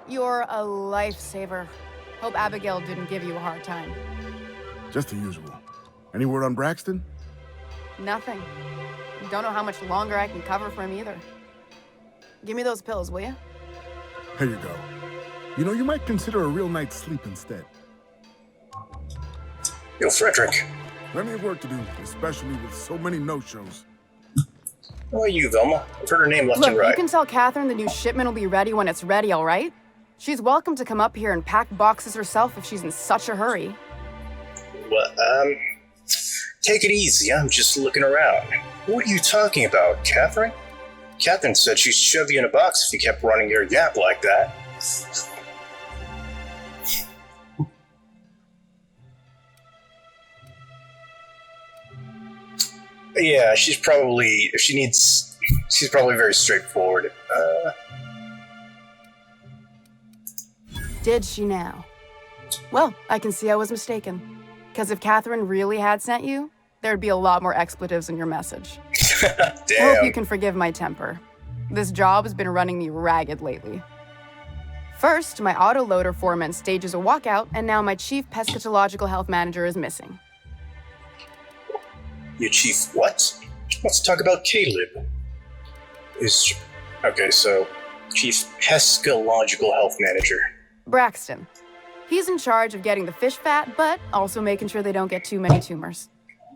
You're a lifesaver. Hope Abigail didn't give you a hard time. Just the usual. Any word on Braxton? Nothing. Don't know how much longer I can cover for him either. Give me those pills, will you? Here you go. You know, you might consider a real night's sleep instead. Yo, Frederick. Plenty of work to do, especially with so many no-shows. How are you, Velma? I've heard her name left Look, and right. you can tell Catherine the new shipment will be ready when it's ready, all right? She's welcome to come up here and pack boxes herself if she's in such a hurry. Well, take it easy. I'm just looking around. What are you talking about, Catherine? Catherine said she'd shove you in a box if you kept running your yap like that. Yeah, she's probably, if she needs, she's probably very straightforward. Did she now? Well, I can see I was mistaken. Because if Catherine really had sent you, there'd be a lot more expletives in your message. I hope you can forgive my temper. This job has been running me ragged lately. First, my autoloader foreman stages a walkout, and now my chief pescatological health manager is missing. Your chief what? Let's talk about Caleb. Okay, so chief pescatological health manager. Braxton. He's in charge of getting the fish fat, but also making sure they don't get too many tumors.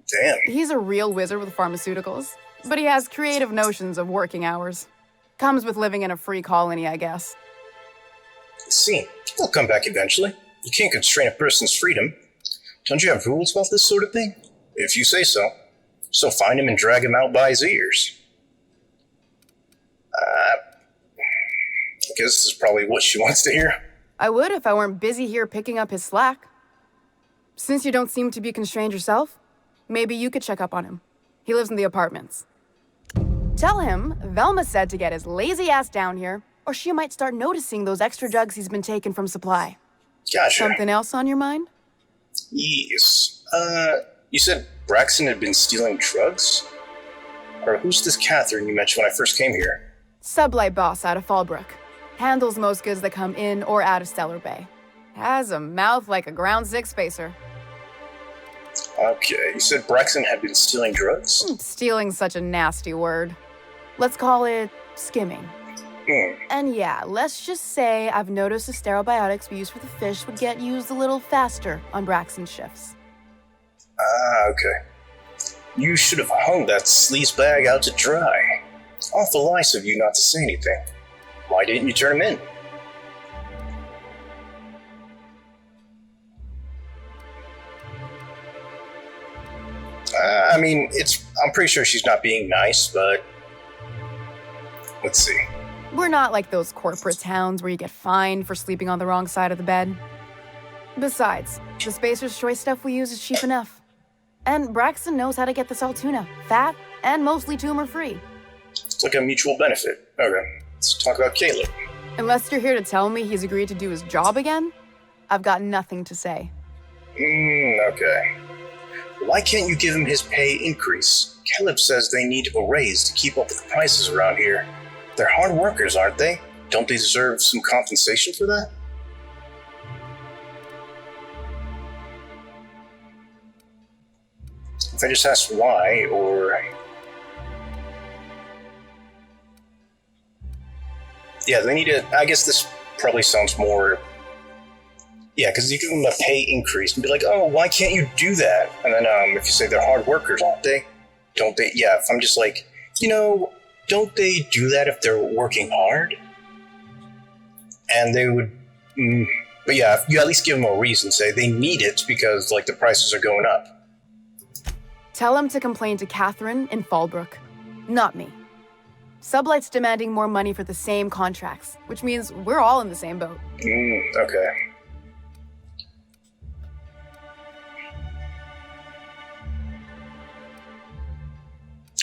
Damn. He's a real wizard with pharmaceuticals, but he has creative notions of working hours. Comes with living in a free colony, I guess. See, I'll come back eventually. You can't constrain a person's freedom. Don't you have rules about this sort of thing? If you say so. So find him and drag him out by his ears. I guess this is probably what she wants to hear. I would if I weren't busy here picking up his slack. Since you don't seem to be constrained yourself, maybe you could check up on him. He lives in the apartments. Tell him Velma said to get his lazy ass down here, Or she might start noticing those extra drugs he's been taking from supply. Gotcha. Something else on your mind? Yes. You said Braxton had been stealing drugs? Or who's this Catherine you mentioned when I first came here? Sublight boss out of Fallbrook. Handles most goods that come in or out of Stellar Bay. Has a mouth like a ground six spacer. Okay, you said Braxton had been stealing drugs? Stealing's such a nasty word. Let's call it skimming. And yeah, let's just say I've noticed the sterile biotics we use for the fish would get used a little faster on Braxton's shifts. Okay. You should have hung that sleazebag out to dry. Awful nice of you not to say anything. Why didn't you turn him in? I mean, I'm pretty sure she's not being nice, but let's see. We're not like those corporate towns where you get fined for sleeping on the wrong side of the bed. Besides, the Spacer's Choice stuff we use is cheap enough. And Braxton knows how to get the Saltuna, fat and mostly tumor-free. It's like a mutual benefit. Okay, let's talk about Caleb. Unless you're here to tell me he's agreed to do his job again, I've got nothing to say. Okay. Why can't you give him his pay increase? Caleb says they need a raise to keep up with the prices around here. They're hard workers, aren't they? Don't they deserve some compensation for that? If I just ask why, or... Yeah, they need to... I guess this probably sounds more... Yeah, because you give them a pay increase and be like, oh, why can't you do that? And then if you say they're hard workers, aren't they? Don't they? Yeah, if I'm just like, don't they do that if they're working hard? And they would... but yeah, if you at least give them a reason, say they need it because, like, the prices are going up. Tell him to complain to Catherine in Fallbrook, not me. Sublight's demanding more money for the same contracts, which means we're all in the same boat. Okay.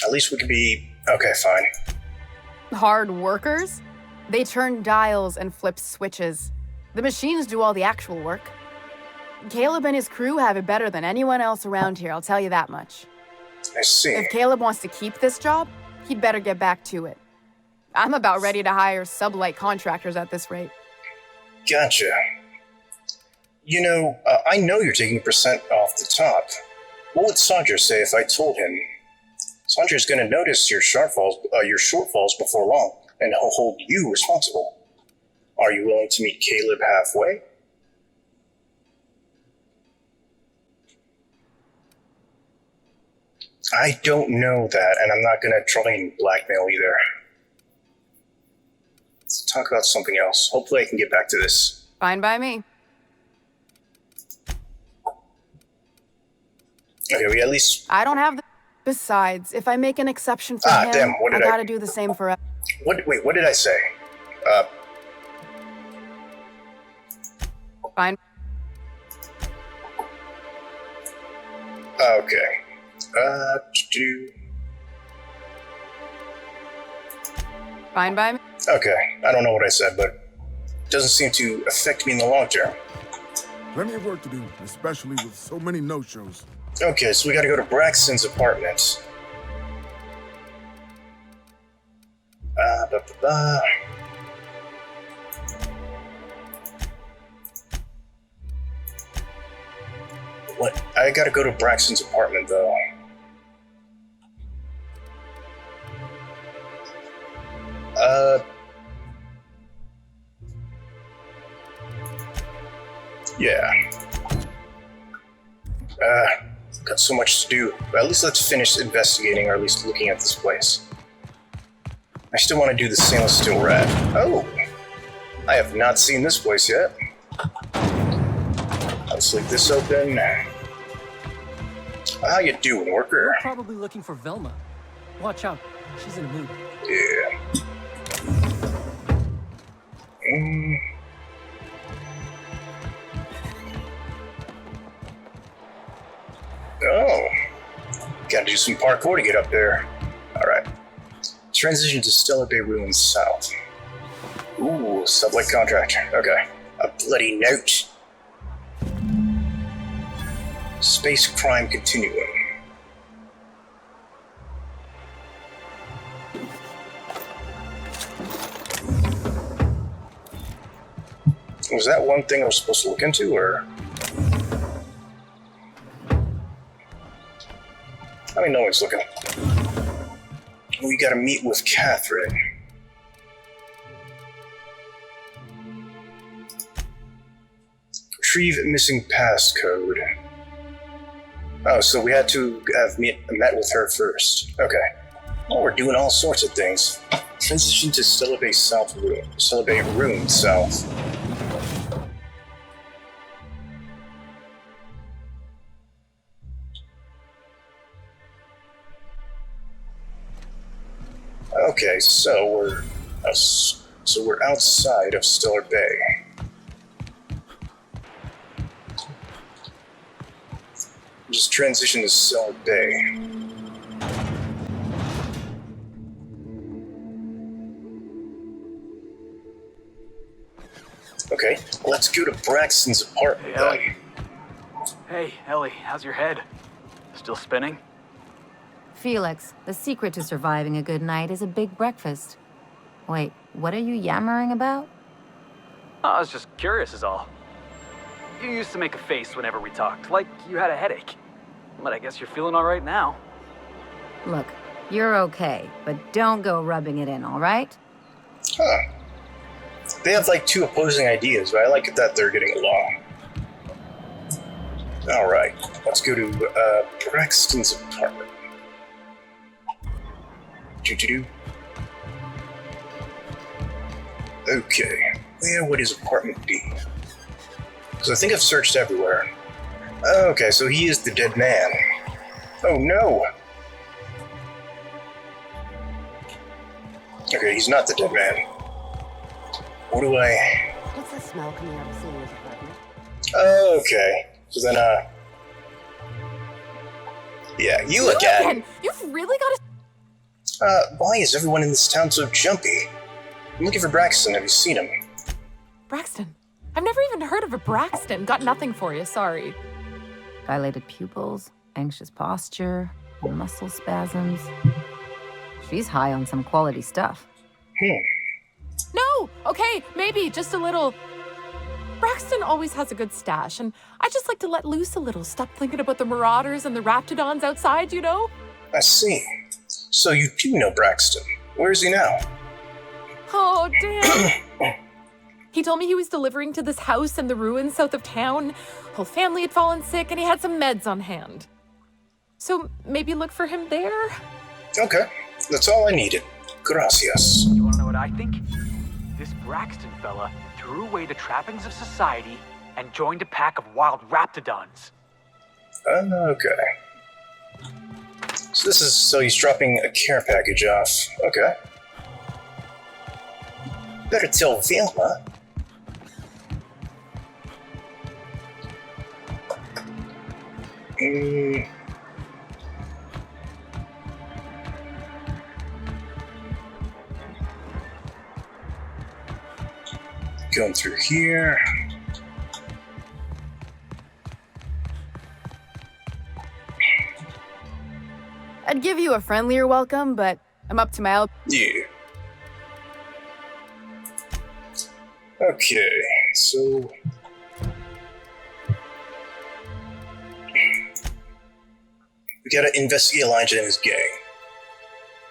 At least we could be... Okay, fine. Hard workers? They turn dials and flip switches. The machines do all the actual work. Caleb and his crew have it better than anyone else around here, I'll tell you that much. I see. If Caleb wants to keep this job, he'd better get back to it. I'm about ready to hire sublight contractors at this rate. Gotcha. I know you're taking percent off the top. What would Sanjay say if I told him? Sanjay's going to notice your shortfalls before long, and he'll hold you responsible. Are you willing to meet Caleb halfway? I don't know that, and I'm not going to try and blackmail either. Let's talk about something else. Hopefully I can get back to this. Fine by me. Okay, we at least... I don't have the... Besides, if I make an exception for him, damn, I gotta do the same for... Wait, what did I say? Fine. Okay. Fine by me? Okay, I don't know what I said, but it doesn't seem to affect me in the long term. Plenty of work to do, especially with so many no-shows. Okay, so we gotta go to Braxton's apartment. What? I gotta go to Braxton's apartment, though. Yeah. Got so much to do. But at least let's finish investigating, or at least looking at this place. I still want to do the stainless steel rat. Oh! I have not seen this place yet. Let's leave this open. How you doing, worker? You're probably looking for Velma. Watch out. She's in a mood. Yeah. Oh. Gotta do some parkour to get up there. Alright. Transition to Stellar Bay Ruins South. sublet contractor. Okay. A bloody note. Space crime continuum. Was that one thing I was supposed to look into, or? I mean, no one's looking. We gotta meet with Catherine. Retrieve missing passcode. Oh, so we had to have met with her first. Okay. Well, we're doing all sorts of things. Transition to Celibate South room. Celibate room south. Okay, so we're outside of Stellar Bay. Just transition to Stellar Bay. Okay, let's go to Braxton's apartment. Hey, Ellie. Hey, Ellie, how's your head? Still spinning? Felix, the secret to surviving a good night is a big breakfast. Wait, what are you yammering about? I was just curious is all. You used to make a face whenever we talked, like you had a headache. But I guess you're feeling all right now. Look, you're okay, but don't go rubbing it in, all right? Huh. They have like two opposing ideas, but I like it that they're getting along. Alright, let's go to Braxton's apartment. Do-do-do. Okay, where would his apartment be? Because I think I've searched everywhere. Okay, so he is the dead man. Oh no! Okay, he's not the dead man. What do I... What's that smell coming out of Celia's apartment? Okay, so then, yeah, you again! You've really got to... Why is everyone in this town so jumpy? I'm looking for Braxton. Have you seen him? Braxton? I've never even heard of a Braxton. Got nothing for you, sorry. Dilated pupils, anxious posture, muscle spasms. She's high on some quality stuff. No! Okay, maybe, just a little. Braxton always has a good stash, and I just like to let loose a little. Stop thinking about the marauders and the raptidons outside, you know? I see. So you do know Braxton. Where is he now? Oh, damn. He told me he was delivering to this house in the ruins south of town. Whole family had fallen sick, and he had some meds on hand. So maybe look for him there? Okay, that's all I needed. Gracias. You wanna know what I think? This Braxton fella threw away the trappings of society and joined a pack of wild raptidons. Okay. So he's dropping a care package off. Okay. Better tell Vilma. Going through here. I'd give you a friendlier welcome, but I'm up to my elbow. Yeah. Okay, so... we gotta investigate Elijah and his gang.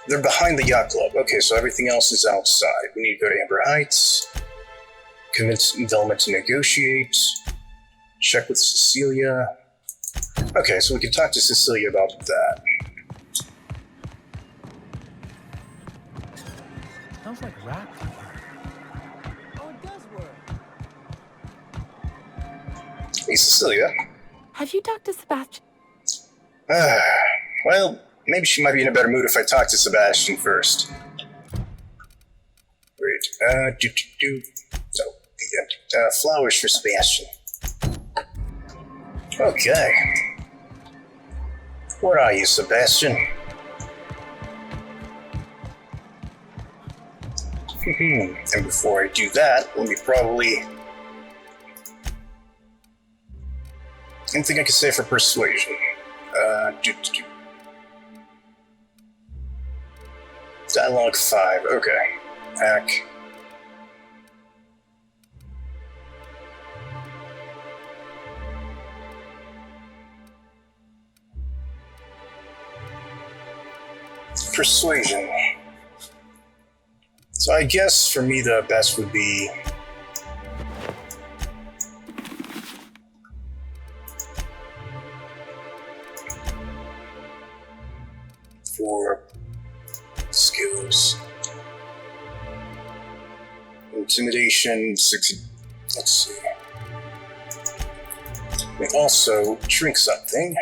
They're behind the Yacht Club. Okay, so everything else is outside. We need to go to Amber Heights. Convince Velma to negotiate. Check with Cecilia. Okay, so we can talk to Cecilia about that. Sounds like rap. Oh, it does work. Hey, Cecilia. Have you talked to Sebastian? Well, maybe she might be in a better mood if I talk to Sebastian first. Wait, So, flowers for Sebastian. Okay. Where are you, Sebastian? And before I do that, let me probably... Anything I can say for persuasion? Dialogue 5, okay. Hack. Persuasion. So I guess for me the best would be... for skills. Intimidation, 60. Let's see. We also drink something.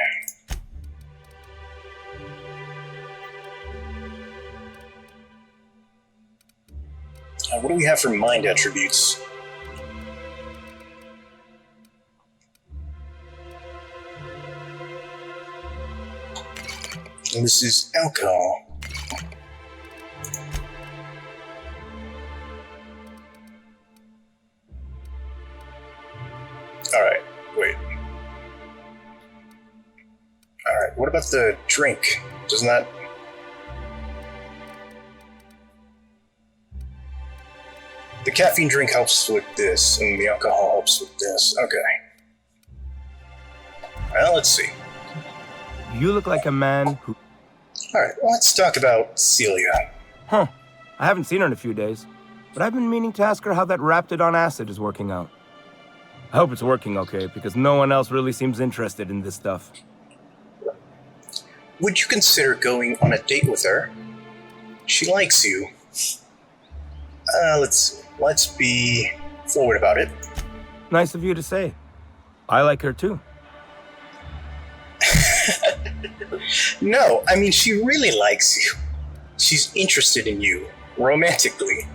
What do we have for mind attributes? And this is alcohol. Alright, wait. Alright, what about the drink? Doesn't that... The caffeine drink helps with this, and the alcohol helps with this. Okay. Well, let's see. You look like a man who... Alright, let's talk about Celia. Huh. I haven't seen her in a few days, but I've been meaning to ask her how that Raptidon acid is working out. I hope it's working okay, because no one else really seems interested in this stuff. Would you consider going on a date with her? She likes you. Let's be forward about it. Nice of you to say. I like her too. No, I mean, she really likes you. She's interested in you, romantically.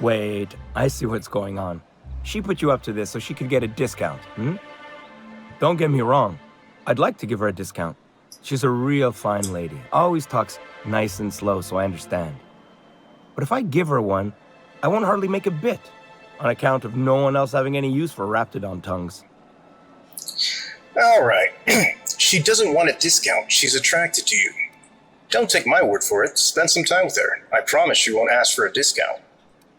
Wait, I see what's going on. She put you up to this so she could get a discount, Don't get me wrong. I'd like to give her a discount. She's a real fine lady. Always talks nice and slow, so I understand. But if I give her one, I won't hardly make a bit, on account of no one else having any use for Raptidon tongues. Alright. She doesn't want a discount. She's attracted to you. Don't take my word for it. Spend some time with her. I promise she won't ask for a discount.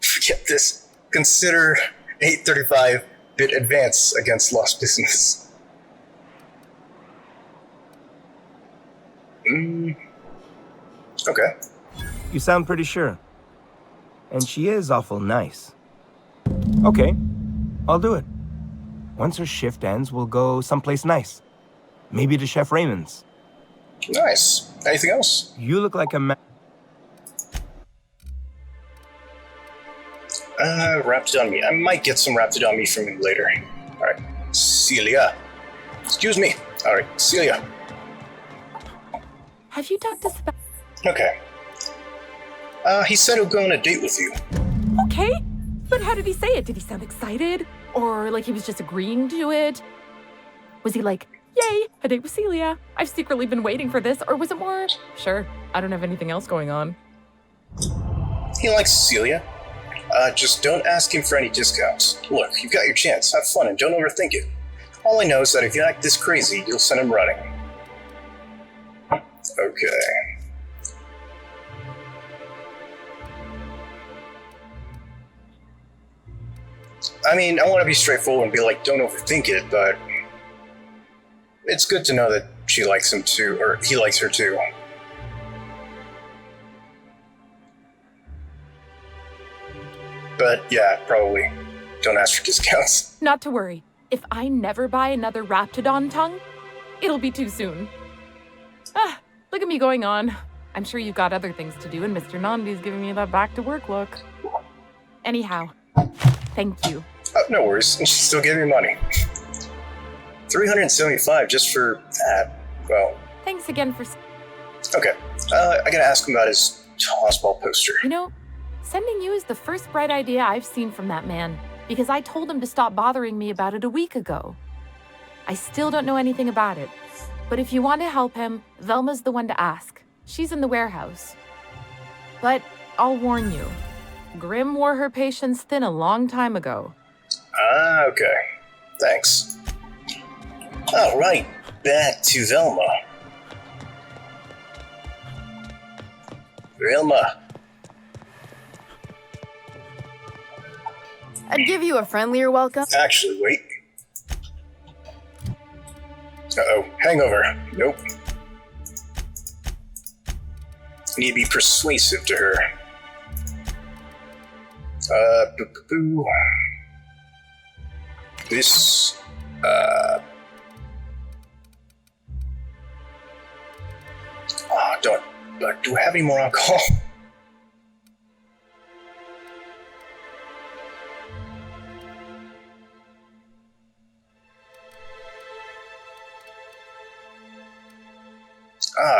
Forget this. Consider 835-bit advance against lost business. Okay. You sound pretty sure. And she is awful nice. Okay, I'll do it. Once her shift ends, we'll go someplace nice. Maybe to Chef Raymond's. Nice. Anything else? You look like a man. Raptidon meat. I might get some Raptidon meat from him later. Alright. Celia. Excuse me. Alright, Celia. Have you talked to Sebastian? Okay. He said he'll go on a date with you. Okay, but how did he say it? Did he sound excited? Or like he was just agreeing to it? Was he like, yay, a date with Celia? I've secretly been waiting for this. Or was it more, sure, I don't have anything else going on? He likes Celia. Just don't ask him for any discounts. Look, you've got your chance. Have fun and don't overthink it. All I know is that if you act this crazy, you'll send him running. Okay. I mean, I want to be straightforward and be like, don't overthink it, but it's good to know that she likes him too, or he likes her too. But yeah, probably don't ask for discounts. Not to worry. If I never buy another Raptidon tongue, it'll be too soon. Look at me going on. I'm sure you've got other things to do, and Mr. Nandi's giving me that back-to-work look. Anyhow, thank you. No worries. And she still gave me money. $375 just for that. Well. Thanks again for... Okay. I gotta ask him about his tossball poster. You know, sending you is the first bright idea I've seen from that man, because I told him to stop bothering me about it a week ago. I still don't know anything about it, but if you want to help him, Velma's the one to ask. She's in the warehouse. But I'll warn you, Grim wore her patience thin a long time ago. Ah, okay. Thanks. Alright, back to Velma. Velma. I'd give you a friendlier welcome. Actually, wait. Uh-oh, hangover. Nope. Need to be persuasive to her. Boo. This, do I have any more alcohol?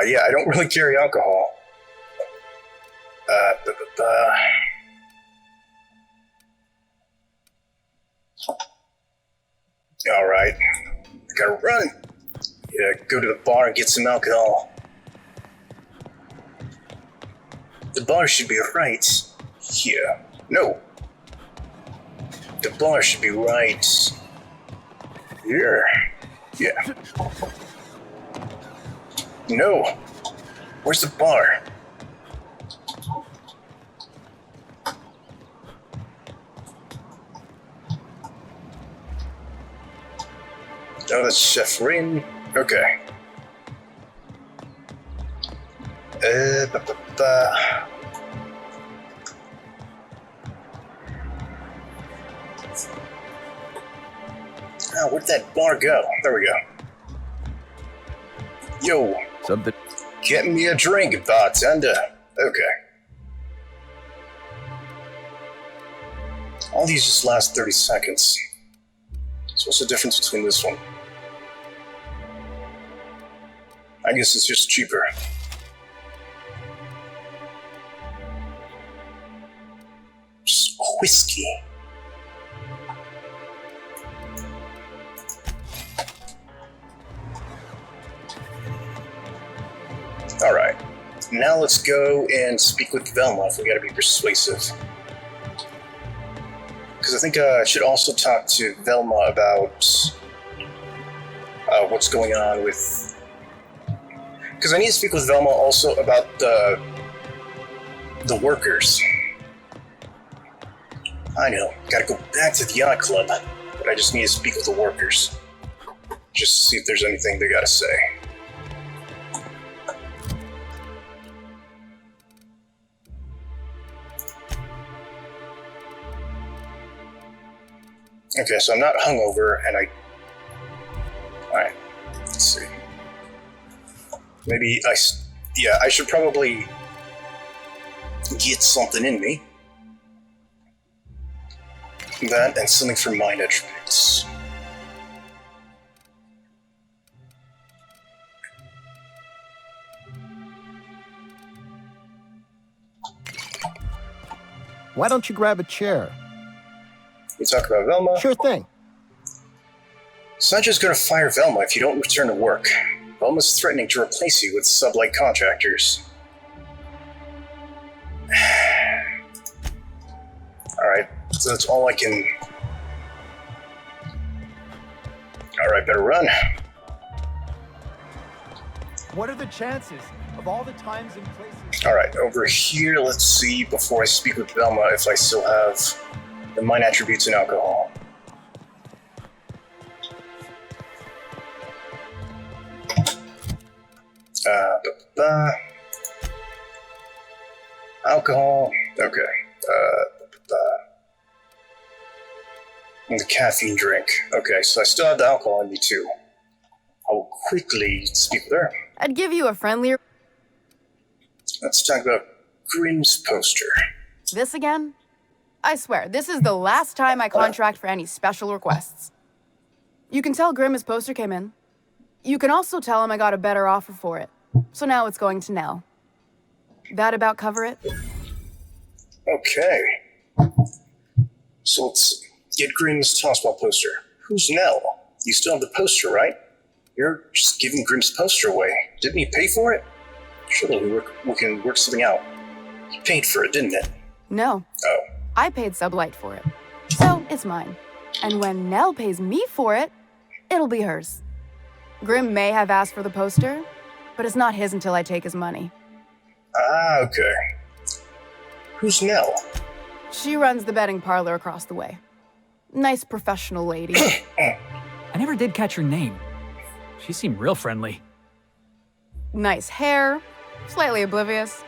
Yeah, I don't really carry alcohol. Alright. I gotta run. Yeah, go to the bar and get some alcohol. The bar should be right here. No. The bar should be right here. Yeah. No. Where's the bar? Oh, that's Chef Rin. Okay. Where'd that bar go? There we go. Yo. Something. Get me a drink, bartender. Okay. All these just last 30 seconds. So what's the difference between this one? I guess it's just cheaper. Just whiskey. Alright. Now let's go and speak with Velma if we gotta be persuasive. Because I think I should also talk to Velma about what's going on with... Because I need to speak with Velma also about the workers. I know, gotta go back to the Yacht Club, but I just need to speak with the workers. Just to see if there's anything they gotta say. Okay, so I'm not hungover, and Alright, let's see. Maybe I should probably get something in me. That and something for mind attributes. Why don't you grab a chair? You talk about Velma? Sure thing. Sandra's gonna fire Velma if you don't return to work. Velma's threatening to replace you with sublight contractors. Alright, so that's all I can... Alright, better run. What are the chances of all the times and places? Alright, over here, let's see, before I speak with Velma, if I still have the mind attributes and alcohol. Alcohol, okay. And the caffeine drink. Okay, so I still have the alcohol in me too. I will quickly speak with her. I'd give you a friendlier... Let's talk about Grimm's poster. This again? I swear, this is the last time I contract for any special requests. You can tell Grimm his poster came in. You can also tell him I got a better offer for it. So now it's going to Nell. That about cover it? Okay. So let's get Grimm's tossball poster. Who's Nell? You still have the poster, right? You're just giving Grimm's poster away. Didn't he pay for it? Surely we can work something out. He paid for it, didn't it? No. Oh. I paid Sublight for it. So, it's mine. And when Nell pays me for it, it'll be hers. Grim may have asked for the poster, but it's not his until I take his money. Ah, okay. Who's Nell? She runs the betting parlor across the way. Nice professional lady. I never did catch her name. She seemed real friendly. Nice hair, slightly oblivious.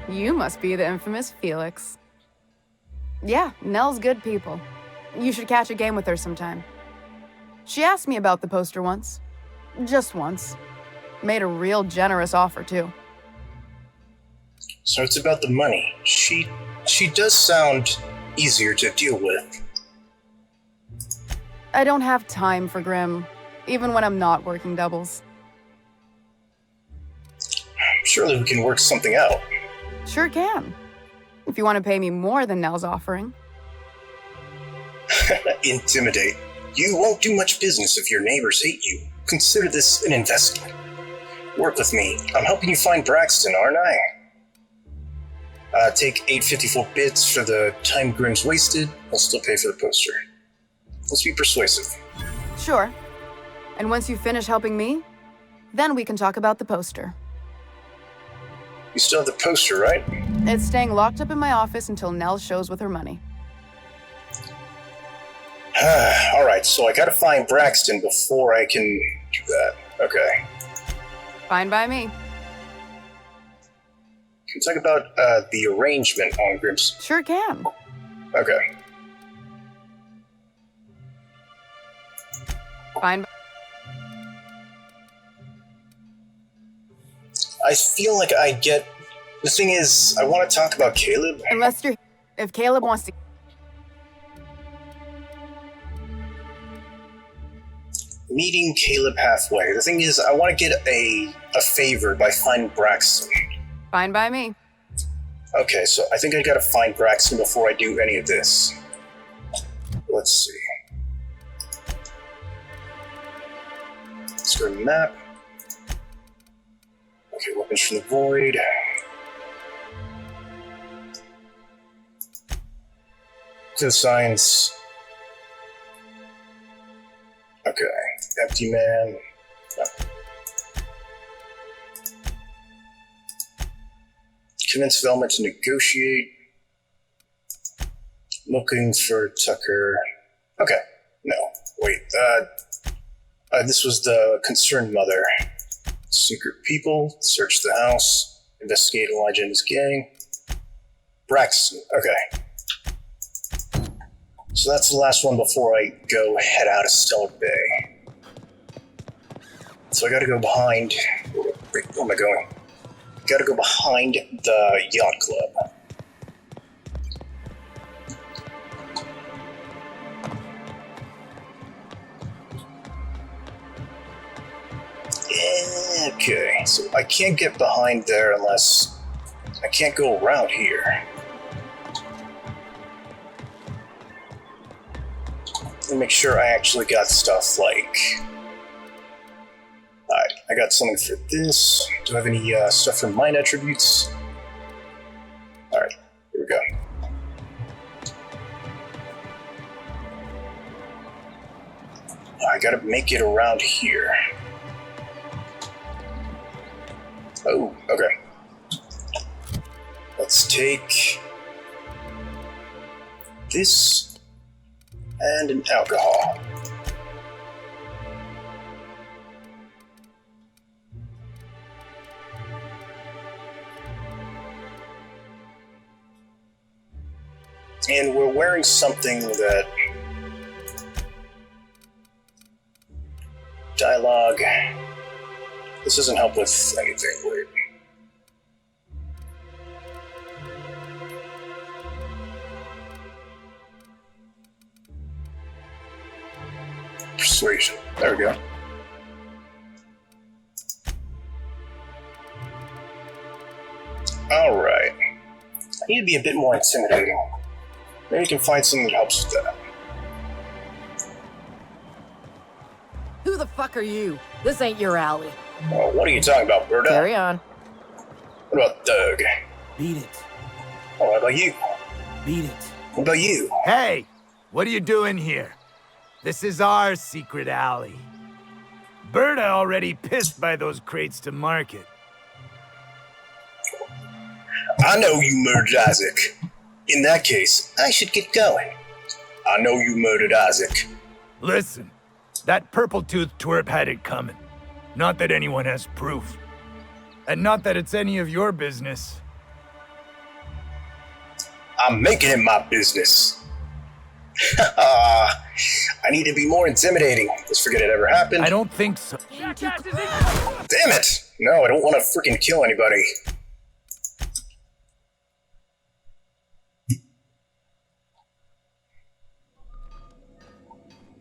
You must be the infamous Felix. Yeah, Nell's good people. You should catch a game with her sometime. She asked me about the poster once. Just once. Made a real generous offer, too. So it's about the money. She does sound easier to deal with. I don't have time for Grim, even when I'm not working doubles. Surely we can work something out. Sure can. If you want to pay me more than Nell's offering. Intimidate. You won't do much business if your neighbors hate you. Consider this an investment. Work with me. I'm helping you find Braxton, aren't I? Take 854 bits for the time Grim's wasted. I'll still pay for the poster. Let's be persuasive. Sure. And once you finish helping me, then we can talk about the poster. You still have the poster, right? It's staying locked up in my office until Nell shows with her money. Alright, so I gotta find Braxton before I can do that. Okay. Fine by me. Can we talk about the arrangement on Grim's? Sure can. Okay. Fine. I feel like I get... The thing is, I want to talk about Caleb. Unless you're... If Caleb wants to... Meeting Caleb halfway. The thing is, I want to get a favor by finding Braxton. Fine by me. Okay, so I think I gotta find Braxton before I do any of this. Let's see. Let's go to map. Okay, weapons from the void. To the signs. Okay, empty man. No. Convince Velma to negotiate. Looking for Tucker. Okay, no, wait. This was the concerned mother. Secret people, search the house, investigate Elijah and his gang. Braxton, okay. So that's the last one before I go head out of Stellar Bay. So I gotta go behind... Wait, where am I going? Gotta go behind the Yacht Club. Okay, so I can't get behind there unless... I can't go around here. Let me make sure I actually got stuff like... Alright, I got something for this. Do I have any stuff for mine attributes? Alright, here we go. I gotta make it around here. Oh, okay. Let's take this and an alcohol. And we're wearing something that... Dialogue. This doesn't help with anything, wait. Persuasion. There we go. Alright. I need to be a bit more intimidating. Maybe you can find something that helps with that. Who the fuck are you? This ain't your alley. Oh, what are you talking about, Berta? Carry on. What about Doug? Beat it. Oh, how about you? Beat it. What about you? Hey! What are you doing here? This is our secret alley. Berta already pissed by those crates to market. I know you murdered Isaac. In that case, I should get going. I know you murdered Isaac. Listen, that purple-toothed twerp had it coming. Not that anyone has proof. And not that it's any of your business. I'm making it my business. I need to be more intimidating. Let's forget it ever happened. I don't think so. Damn it! No, I don't want to freaking kill anybody.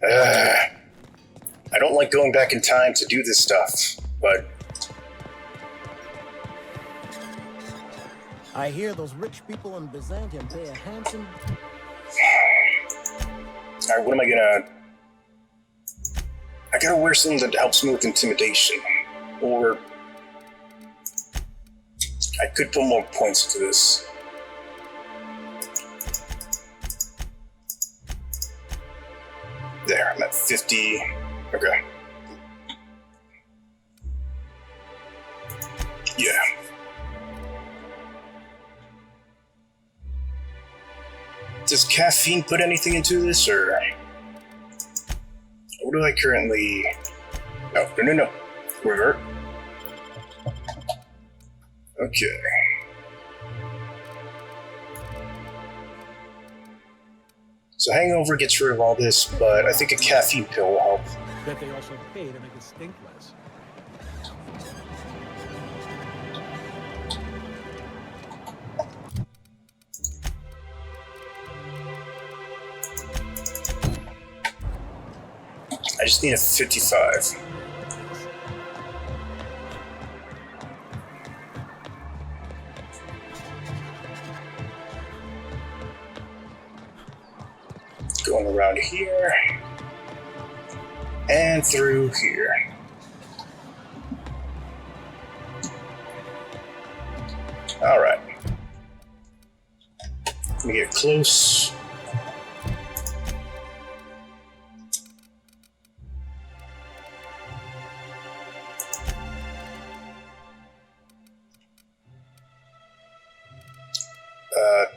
I don't like going back in time to do this stuff, but... I hear those rich people in Byzantium pay a handsome... Alright, what am I gonna... I gotta wear something that helps me with intimidation. Or... I could put more points into this. There, I'm at 50. Okay. Yeah. Does caffeine put anything into this, or... What do I currently... No. Revert. Okay. So hangover gets rid of all this, but I think a caffeine pill will help. Bet they also pay to make it stink less. I just need a 55. Going around here. And through here. Alright. Let me get close.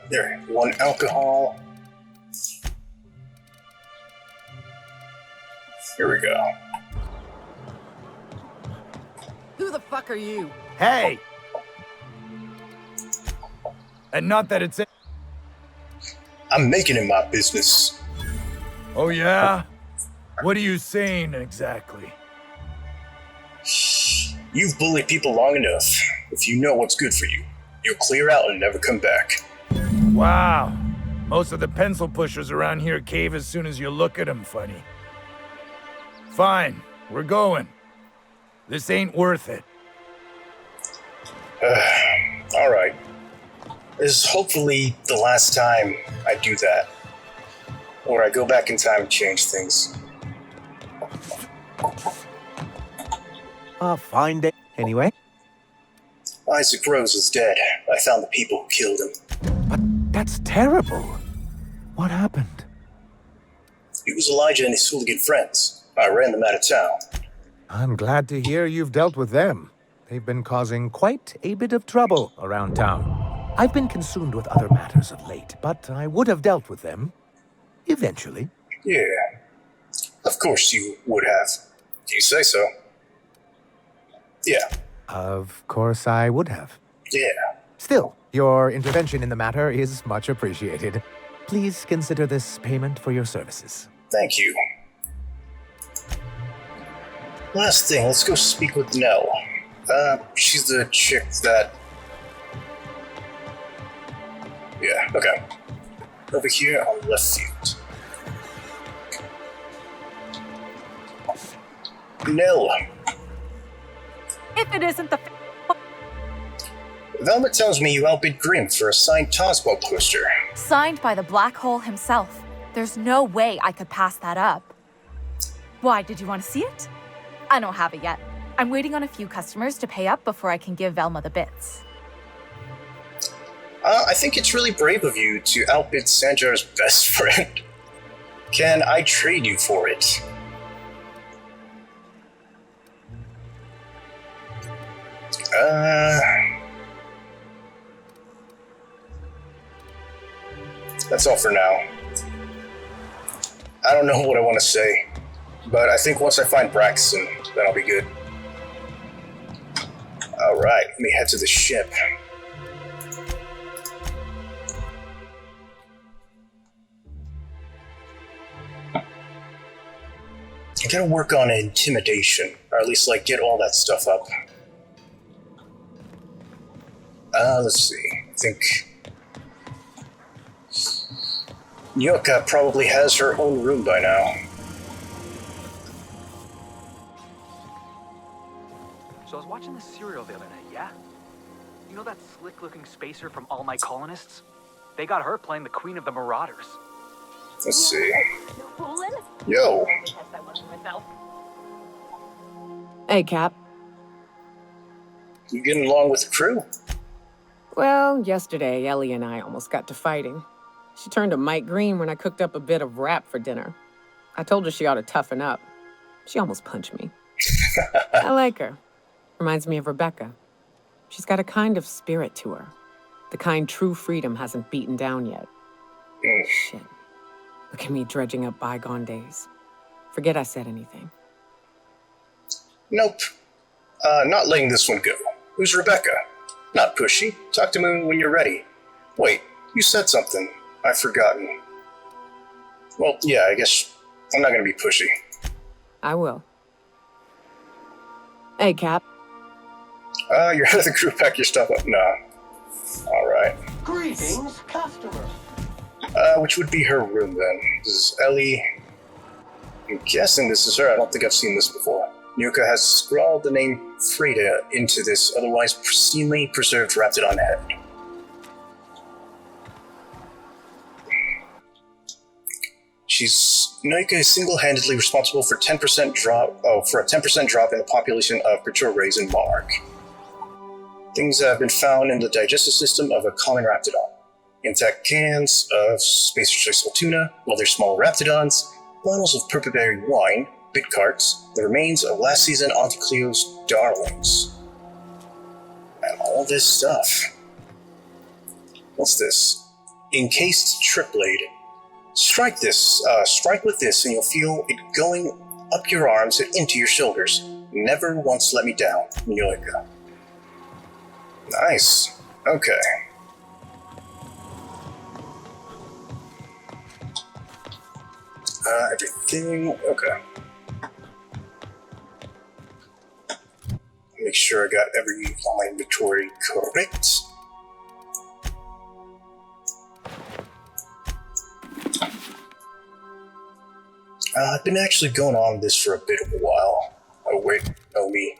There, 1 alcohol. Here we go. Who the fuck are you? Hey! And not that it's... I'm making it my business. Oh yeah? What are you saying exactly? You've bullied people long enough. If you know what's good for you, you'll clear out and never come back. Wow. Most of the pencil pushers around here cave as soon as you look at them funny. Fine, we're going. This ain't worth it. Alright. This is hopefully the last time I do that. Or I go back in time and change things. A fine day. Anyway? Isaac Rose is dead. I found the people who killed him. But that's terrible. What happened? It was Elijah and his hooligan friends. I ran them out of town. I'm glad to hear you've dealt with them. They've been causing quite a bit of trouble around town. I've been consumed with other matters of late, but I would have dealt with them. Eventually. Yeah. Of course you would have. Do you say so? Yeah. Of course I would have. Yeah. Still, your intervention in the matter is much appreciated. Please consider this payment for your services. Thank you. Last thing, let's go speak with Nell. She's the chick that... Yeah, okay. Over here on the left field. Nell. If it isn't the... Velma tells me you outbid Grim for a signed Toswell poster. Signed by the Black Hole himself. There's no way I could pass that up. Why, did you want to see it? I don't have it yet. I'm waiting on a few customers to pay up before I can give Velma the bits. I think it's really brave of you to outbid Sanjar's best friend. Can I trade you for it? That's all for now. I don't know what I want to say, but I think once I find Braxton, then I'll be good. Alright, let me head to the ship. I gotta work on intimidation, or at least, like, get all that stuff up. Let's see. I think Nyoka probably has her own room by now. So I was watching this serial the other night, yeah? You know that slick-looking spacer from All My Colonists? They got her playing the Queen of the Marauders. Let's see. Yo. Hey, Cap. You getting along with the crew? Well, yesterday, Ellie and I almost got to fighting. She turned to Mike Green when I cooked up a bit of wrap for dinner. I told her she ought to toughen up. She almost punched me. I like her. Reminds me of Rebecca. She's got a kind of spirit to her. The kind true freedom hasn't beaten down yet. Shit. Look at me dredging up bygone days. Forget I said anything. Nope. Not letting this one go. Who's Rebecca? Not pushy. Talk to me when you're ready. Wait, you said something. I've forgotten. Well, yeah, I guess I'm not gonna be pushy. I will. Hey, Cap. You're out of the group, pack your stuff up. Nah. Alright. Greetings, customer. Which would be her room then. This is Ellie. I'm guessing this is her. I don't think I've seen this before. Nyoka has scrawled the name Freda into this otherwise pristinely preserved Raptidon head. Nyoka is single-handedly responsible for a 10% drop in the population of mature rays in Monarch. Things have been found in the digestive system of a common Raptidon. Intact cans of Spacer Choice tuna, other small Raptidons, bottles of purple berry wine, bit carts, the remains of last season Auntie Cleo's darlings. And all this stuff. What's this? Encased trip blade. Strike with this and you'll feel it going up your arms and into your shoulders. Never once let me down, Nyoka. Nice. Okay. Everything. Okay. Make sure I got all my inventory correct. I've been actually going on this for a bit of a while. Oh wait, no me.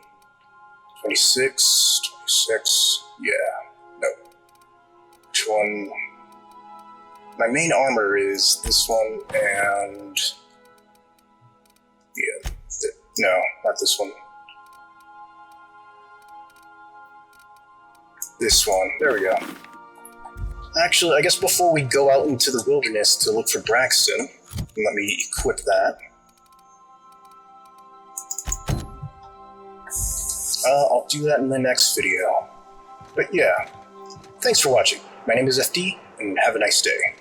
26, yeah, no. Which one? My main armor is this one and... yeah, no, not this one. This one, there we go. Actually, I guess before we go out into the wilderness to look for Braxton, let me equip that. I'll do that in the next video. But yeah, thanks for watching. My name is FD, and have a nice day.